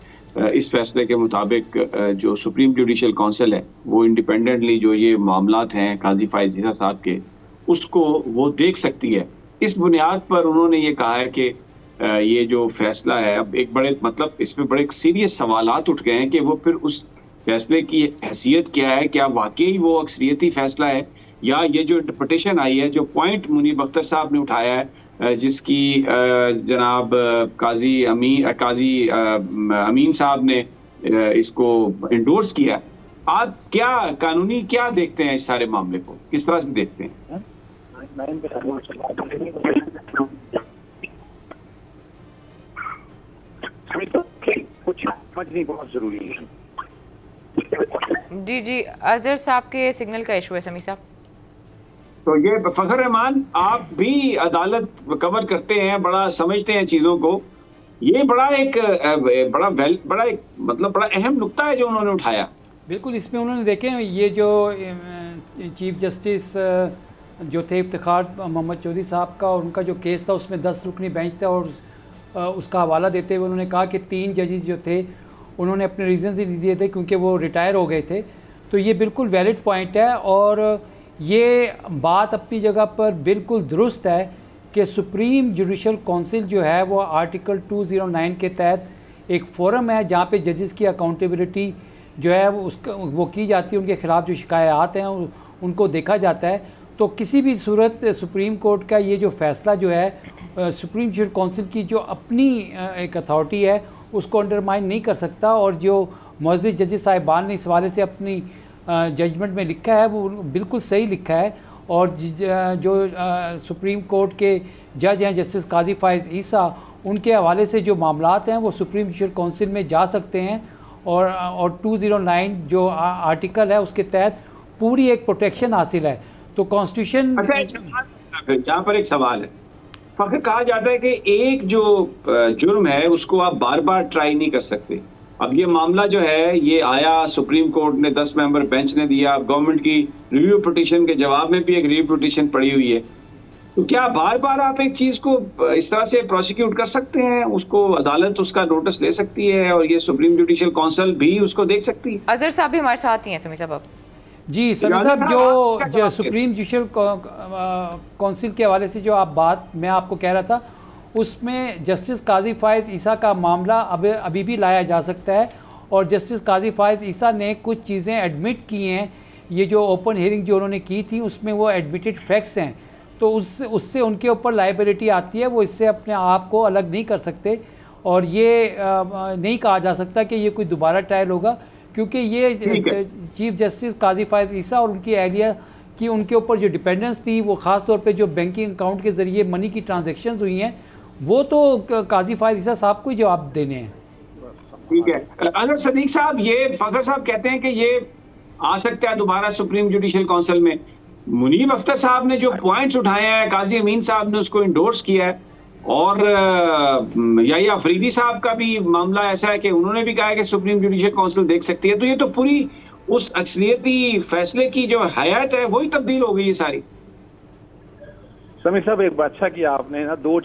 इस फैसले के मुताबिक जो सुप्रीम जुडिशल काउंसिल है वो इंडिपेंडेंटली जो ये मामलात हैं काजी फायज ईसा साहब के, उसको वो देख सकती है। इस बुनियाद पर उन्होंने ये कहा है कि ये जो फैसला है, अब एक बड़े मतलब इसमें बड़े सीरियस सवालात उठ गए हैं कि वो फिर उस फैसले की हैसियत क्या है, क्या वाकई वो अक्सरियती फैसला है, या ये जो इंटरप्रिटेशन आई है, जो पॉइंट मुनीब अख्तर साहब ने उठाया है, जिसकी जनाब काजी अमीन साहब ने इसको इंडोर्स किया। आप क्या कानूनी क्या देखते हैं इस सारे मामले को, किस तरह से देखते हैं? कुछ समझनी बहुत जरूरी है। जी अजहर साहब के सिग्नल का इशू है समी साहब। तो ये फखर रहमान, आप भी अदालत कवर करते हैं, बड़ा समझते हैं चीज़ों को, ये बड़ा एक बड़ा अहम नुक्ता है जो उन्होंने उठाया। बिल्कुल, इसमें उन्होंने देखें ये जो चीफ जस्टिस जो थे इफ्तिखार मोहम्मद चौधरी साहब का, और उनका जो केस था उसमें 10 रुकनी बेंच था, और उसका हवाला देते हुए उन्होंने कहा कि 3 जजेस जो थे उन्होंने अपने रीज़न्स ही दिए थे क्योंकि वो रिटायर हो गए थे। तो ये बिल्कुल वैलिड पॉइंट है, और ये बात अपनी जगह पर बिल्कुल दुरुस्त है कि सुप्रीम जुडिशल काउंसिल जो है वो आर्टिकल 209 के तहत एक फोरम है जहाँ पे जजेस की अकाउंटेबिलिटी जो है वो की जाती है, उनके ख़िलाफ़ जो शिकायत हैं उनको देखा जाता है। तो किसी भी सूरत सुप्रीम कोर्ट का ये जो फ़ैसला जो है सुप्रीम जुडिशल काउंसिल की जो अपनी एक अथॉरिटी है उसको अंडरमाइन नहीं कर सकता, और जो मुअज़्ज़िज़ जजेस साहिबान ने इस हवाले से अपनी जजमेंट में लिखा है वो बिल्कुल सही लिखा है। और जो सुप्रीम कोर्ट के जज हैं जस्टिस काजी फाइज़ ईसा, उनके हवाले से जो मामलात हैं वो सुप्रीम जुडिशल काउंसिल में जा सकते हैं, और 209 जो आर्टिकल है उसके तहत पूरी एक प्रोटेक्शन हासिल है। तो कॉन्स्टिट्यूशन यहाँ पर एक सवाल है, फखर कहा जाता है कि एक जो जुर्म है उसको आप बार बार ट्राई नहीं कर सकते। अब ये मामला जो है ये आया, सुप्रीम कोर्ट ने 10 मेंबर बेंच ने दिया, गवर्नमेंट की रिव्यू पिटीशन के जवाब में भी एक रिव्यू पिटीशन पड़ी हुई है, तो क्या बार बार आप एक चीज को इस तरह से प्रोसिक्यूट कर सकते हैं? उसको अदालत उसका नोटिस ले सकती है और ये सुप्रीम जुडिशल काउंसिल भी उसको देख सकती है। अजहर साहब भी हमारे साथ ही हैं। समी साहब जी, समी साहब जो सुप्रीम जुडिशल काउंसिल के हवाले से जो आप बात मैं आपको कह रहा था, उसमें जस्टिस काजी फाइज़ ईसा का मामला अभी भी लाया जा सकता है, और जस्टिस काजी फाइज़ ईसा ने कुछ चीज़ें एडमिट की हैं। ये जो ओपन हियरिंग जो उन्होंने की थी उसमें वो एडमिटेड फैक्ट्स हैं, तो उससे उनके ऊपर लाइबिलिटी आती है, वो इससे अपने आप को अलग नहीं कर सकते। और ये नहीं कहा जा सकता कि ये कोई दोबारा ट्रायल होगा, क्योंकि ये चीफ जस्टिस काजी फाइज़ ईसा और उनकी एहलिया की उनके ऊपर जो डिपेंडेंस थी, वो ख़ास तौर पे जो बैंकिंग अकाउंट के ज़रिए मनी की ट्रांजैक्शंस हुई हैं, वो तो काजी फाइज़ ईसा साहब को ही जवाब देने हैं। ठीक है, अगर सदीक साहब, ये फखर साहब कहते हैं कि ये आ सकता है दोबारा सुप्रीम जुडिशल काउंसिल में। मुनीब अख्तर साहब ने जो पॉइंट्स उठाए हैं, काजी अमीन साहब ने उसको इंडोर्स किया है, और या अफरीदी साहब का भी मामला ऐसा है कि उन्होंने भी कहा है कि सुप्रीम जुडिशल काउंसिल देख सकती है। तो ये तो पूरी उस अक्सरियती फैसले की जो हयात है वही तब्दील हो गई है सारी। समीर साहब, एक बात अच्छा किया आपने ना, दो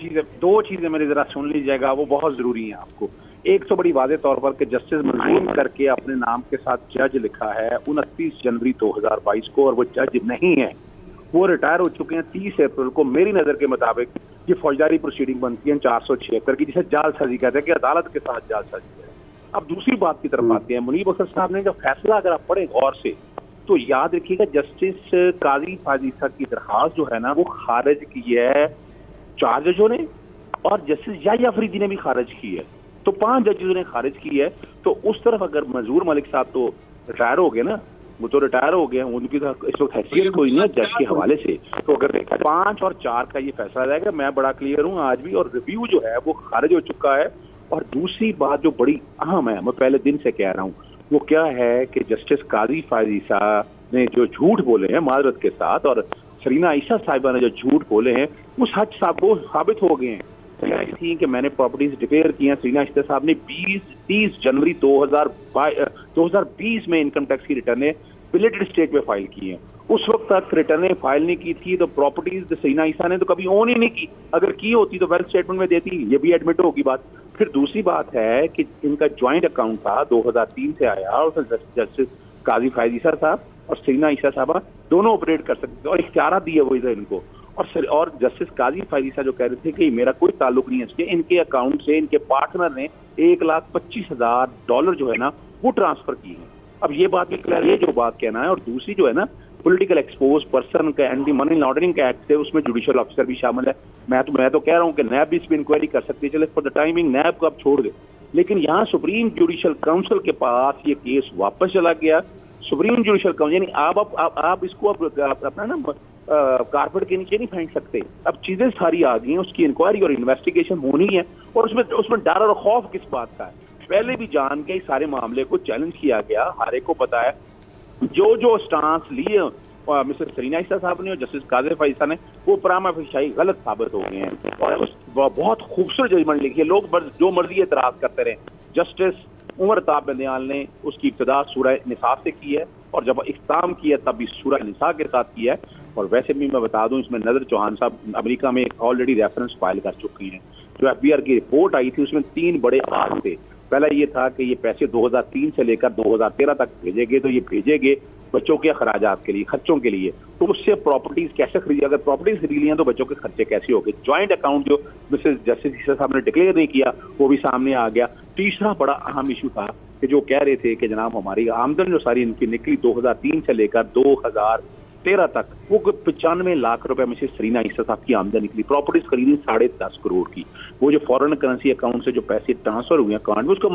चीजें मेरी जरा सुन लीजिएगा, वो बहुत जरूरी है आपको। एक तो बड़ी वादे तौर पर कि जस्टिस मंजूर करके अपने नाम के साथ जज लिखा है 29 जनवरी 2022 को, और वो जज नहीं है, वो रिटायर हो चुके हैं 30 अप्रैल को। मेरी नजर के मुताबिक ये फौजदारी प्रोसीडिंग बनती है 476 की, जिसे जालसाजी कहते हैं कि अदालत के साथ जालसाजी है। अब दूसरी बात की तरफ आते हैं। मुनीब अख्तर साहब ने जब फैसला अगर आप पढ़े गौर से तो याद रखिएगा, जस्टिस काजी फाइज़ ईसा की दरखास्त जो है ना वो खारिज की है 4 जजों ने, और जस्टिस याह्या अफरीदी ने भी खारिज की है, तो 5 जजों ने खारिज की है। तो उस तरफ अगर मंजूर मलिक साहब तो रिटायर हो गए ना, वो तो रिटायर हो गए, उनकी तो इस वक्त हैसियत कोई नहीं है जज के हवाले से। तो अगर देखा 5 और 4 का ये फैसला रहेगा, मैं बड़ा क्लियर हूँ आज भी, और रिव्यू जो है वो खारिज हो चुका है। और दूसरी बात जो बड़ी अहम है, मैं पहले दिन से कह रहा हूँ, वो क्या है कि जस्टिस काजी फाइज़ ईसा ने जो झूठ बोले हैं माजरत के साथ, और सरीना आयशा साहिबा ने जो झूठ बोले हैं, वो सच साबित हो गए हैं। थी कि मैंने प्रॉपर्टीज डिक्लेयर की हैं। सरीना आयशा साहब ने 30 जनवरी 2020 में इनकम टैक्स की रिटर्नें बिलेटेड स्टेट में फाइल की हैं। उस वक्त तक रिटर्नें फाइल नहीं की थी, तो प्रॉपर्टीज सरीना आयशा ने तो कभी ओन ही नहीं की। अगर की होती तो वेल्थ स्टेटमेंट में देती, ये भी एडमिट होगी बात। फिर दूसरी बात है कि इनका ज्वाइंट अकाउंट था 2003 से आया, और जस्टिस काजी फाइज़ ईसा साहब और सरीना आयशा साहबा दोनों ऑपरेट कर सकते थे, और इख्तियार दिए वो इधर इनको। और जस्टिस काजी फाइज़ ईसा जो कह रहे थे कि मेरा कोई ताल्लुक नहीं है इसके, इनके अकाउंट से इनके पार्टनर ने $1,25,000 जो है ना वो ट्रांसफर की है। अब ये बात भी क्लियर है जो बात कहना है। और दूसरी जो है ना, पॉलिटिकल एक्सपोज पर्सन का एंटी मनी लॉन्ड्रिंग का एक्ट है, उसमें जुडिशियल ऑफिसर भी शामिल है। मैं तो कह रहा हूँ कि नैब भी इस पर इंक्वायरी कर सकती है। चले फॉर द टाइमिंग नैब को आप छोड़ दे, लेकिन यहाँ सुप्रीम जुडिशियल काउंसिल के पास ये केस वापस चला गया। सुप्रीम जुडिशियल काउंसिल यानी आप इसको अपना ना कारपेट के नीचे नहीं फेंक सकते। अब चीजें सारी आ गई हैं, उसकी इंक्वायरी और इन्वेस्टिगेशन होनी है, और उसमें डर और खौफ किस बात का है? पहले भी जान के इस सारे मामले को चैलेंज किया गया, हर एक को पता है। जो स्टांस लिए मिस्टर सरीना आयशा साहब ने और जस्टिस काजी फाइज़ ईसा ने, वो प्रामा फेशाई गलत साबित हो गए हैं। और बहुत खूबसूरत जजमेंट लिखी है। लोग जो मर्जी एतराज करते रहे, जस्टिस उमर ताब बंदियाल ने उसकी इब्तिदा सूरह निसा से की है, और जब इख्तिताम किया तब भी सूरह निसा के साथ किया है। और वैसे भी मैं बता दूं, इसमें नजर चौहान साहब अमेरिका में ऑलरेडी रेफरेंस फाइल कर चुकी हैं। जो FBI की रिपोर्ट आई थी उसमें 3 बड़े आवाज थे। पहला ये था कि ये पैसे 2003 से लेकर 2013 तक भेजे गए, तो ये भेजे गए बच्चों के अखराजात के लिए, खर्चों के लिए, तो उससे प्रॉपर्टीज कैसे खरीदी, अगर प्रॉपर्टीज खरीद लिया तो बच्चों के खर्चे कैसे हो गए। ज्वाइंट अकाउंट जो मिसेस जस्टिस ईसा साहब ने डिक्लेयर नहीं किया वो भी सामने आ गया। तीसरा बड़ा अहम इशू था कि जो कह रहे थे कि जनाब हमारी आमदन जो सारी इनकी निकली 2003 से लेकर 2013 तक वो 95 लाख रुपए में से सरीना ईसा साहब की आमदन निकली। प्रॉपर्टीज खरीदी 10.5 करोड़ की। वो जो फॉरेन करेंसी अकाउंट से जो पैसे ट्रांसफर हुए अकाउंट में, उसका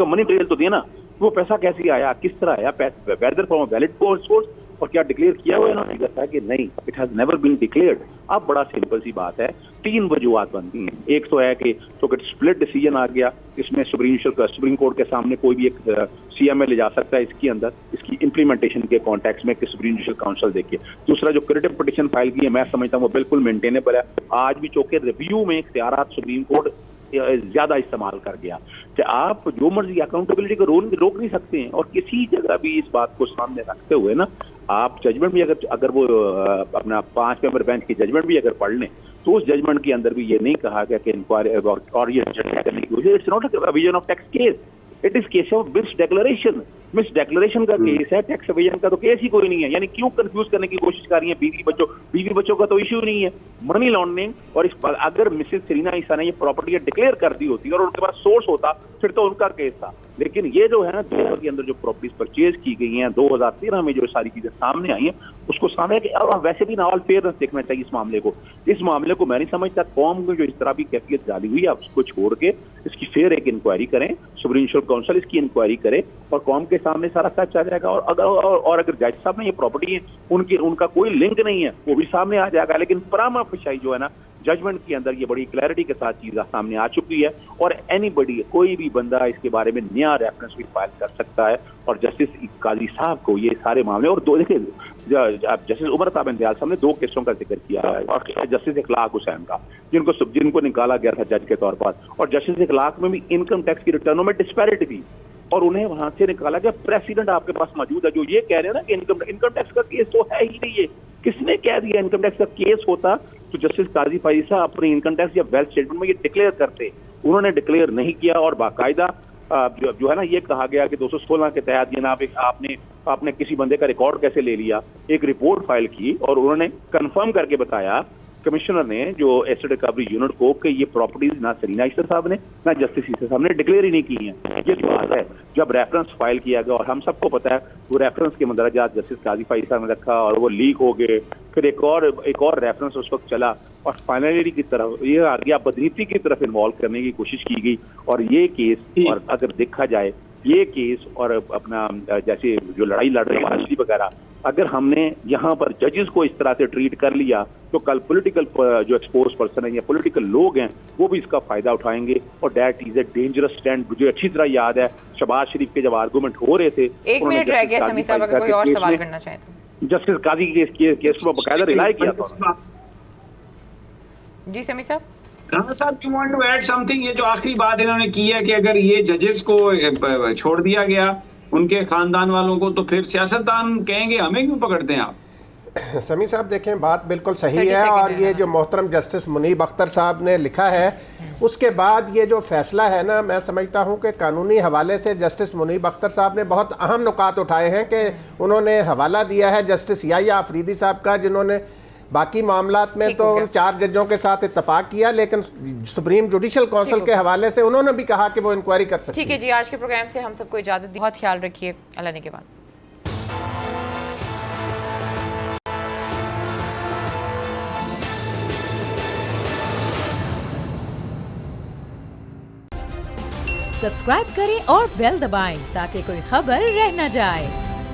मनी ट्रेल तो दिया ना, वो पैसा कैसे आया, किस तरह आया, वेदर फ्रॉम वैलिड सोर्स, और क्या डिक्लेयर किया हुआ इन्होंने बताया कि नहीं, it has never been declared. अब बड़ा सिंपल सी बात है, 3 वजूहात बनती हैं। एक तो है कि स्प्लिट डिसीजन आ गया, इसमें सुप्रीम कोर्ट के सामने कोई भी एक सीएमए ले जा सकता है इसके अंदर, इसकी इंप्लीमेंटेशन के कॉन्टेक्स्ट में कि सुप्रीम जुडिशल काउंसिल देखिए। दूसरा जो क्रेडिट पिटीशन फाइल की है, मैं समझता हूँ वो बिल्कुल मेंटेनेबल है। आज भी चूंकि रिव्यू में इख्तियारात सुप्रीम कोर्ट ज्यादा इस्तेमाल कर गया कि आप जो मर्जी अकाउंटेबिलिटी को रोक नहीं सकते हैं, और किसी जगह भी इस बात को सामने रखते हुए ना आप जजमेंट भी अगर वो अपना 5 मेंबर बेंच की जजमेंट भी अगर पढ़ लें तो उस जजमेंट के अंदर भी ये नहीं कहा गया कि इंक्वायरी और ये करने की, it's not a vision of tax case, it is case of miss declaration का केस है। टैक्स एवेजन का तो केस ही कोई नहीं है। यानी क्यों कंफ्यूज करने की कोशिश कर रही है बीवी बच्चों का तो इश्यू नहीं है, मनी लॉन्ड्रिंग। और अगर मिसेस सरीना ईसा ने ये प्रॉपर्टी डिक्लेयर कर दी होती और उनके पास सोर्स होता फिर तो उनका केस था। लेकिन ये जो है ना 2000 के अंदर जो प्रॉपर्टीज परचेज की गई हैं, 2013 में जो सारी चीजें सामने आई हैं, उसको सामने वैसे भी नावल फेयरनेस देखना चाहिए इस मामले को। इस मामले को मैं नहीं समझता कौम में जो इस तरह की कैफियत डाली हुई है, आप उसको छोड़ के इसकी फेयर एक इंक्वायरी करें, सुप्रीम जुडिशल काउंसिल इसकी इंक्वायरी करे और कौम के सामने सारा सच आ जाएगा। और अगर जज साहब ने ये प्रॉपर्टी है उनका कोई लिंक नहीं है वो भी सामने आ जाएगा। लेकिन परामा फिशाई जो है ना जजमेंट के अंदर ये बड़ी क्लैरिटी के साथ चीज सामने आ चुकी है, और एनीबडी कोई भी बंदा इसके बारे में नया रेफरेंस भी फाइल कर सकता है। और जस्टिस काजी साहब को ये सारे मामले, और दो देखिए जस्टिस उमर साहब इंतजार साहब ने 2 केसों का जिक्र किया है, और जस्टिस इखलाक हुसैन का जिनको निकाला गया था जज के तौर पर, और जस्टिस इखलाक में भी इनकम टैक्स की रिटर्नों में डिस्पैरिटी थी और उन्हें वहां से निकाला गया। प्रेसिडेंट आपके पास मौजूद है जो ये कह रहे हैं ना कि इनकम टैक्स का केस तो है ही नहीं है। किसने कह दिया इनकम टैक्स का केस होता तो जस्टिस काजी फाइसा अपने इनकम टैक्स या वेल्थ स्टेटमेंट में ये डिक्लेयर करते। उन्होंने डिक्लेयर नहीं किया और बाकायदा जो है ना ये कहा गया कि 216 के तहत जनाब आपने किसी बंदे का रिकॉर्ड कैसे ले लिया, एक रिपोर्ट फाइल की और उन्होंने कंफर्म करके बताया कमिश्नर ने जो एसेट रिकवरी यूनिट को कि ये प्रॉपर्टीज ना सरीना ईसा साहब ने ना जस्टिस ईसा साहब ने डिक्लेयर ही नहीं की हैं। ये बात है। जब रेफरेंस फाइल किया गया और हम सबको पता है वो रेफरेंस के मंदरजात जस्टिस काजी फाइसा ने रखा और वो लीक हो गए, फिर एक और रेफरेंस उस वक्त चला और फाइनली की तरफ ये आ गया, बदनीति की तरफ इन्वॉल्व करने की कोशिश की गई। और ये केस, और अगर देखा जाए ये केस और अपना जैसे जो लड़ाई लड़ रहे हैं वगैरह, अगर हमने यहाँ पर जजेस को इस तरह से ट्रीट कर लिया तो कल पॉलिटिकल जो एक्सपोज पर्सन है या पॉलिटिकल लोग हैं वो भी इसका फायदा उठाएंगे। और that is a dangerous stand. मुझे अच्छी तरह याद है शहबाज शरीफ के जब आर्गूमेंट हो रहे थे, 1 मिनट रह गया समी साहब, अगर कोई और सवाल करना चाहे तो। जस्टिस काजी के केस को बकायदा रिलाई किया था। जी समी sahab. Rana sahab, you want to add something? ये जो आखिरी बात इन्होंने की है कि अगर ये जजेस को छोड़ दिया गया उनके खानदान वालों को, तो फिर सियासतदान कहेंगे हमें क्यों पकड़ते हैं आप? समी साहब देखें, बात बिल्कुल सही है। और ये जो मोहतरम जस्टिस मुनीब अख्तर साहब ने लिखा है उसके बाद ये जो फैसला है ना, मैं समझता हूँ कि कानूनी हवाले से जस्टिस मुनीब अख्तर साहब ने बहुत अहम नुकात उठाए हैं कि उन्होंने हवाला दिया है जस्टिस याया अफरीदी साहब का, जिन्होंने बाकी मामलात में तो उन 4 जजों के साथ इत्तफाक किया, लेकिन सुप्रीम जुडिशल काउंसिल के हवाले से उन्होंने भी कहा कि वो इंक्वायरी कर सकते हैं। ठीक है जी, आज के प्रोग्राम से हम सबको इजाजत दी। बहुत ख्याल रखिए। अल्लाह ने के बाद। सब्सक्राइब करें और बेल दबाएं ताकि कोई खबर रह न जाए।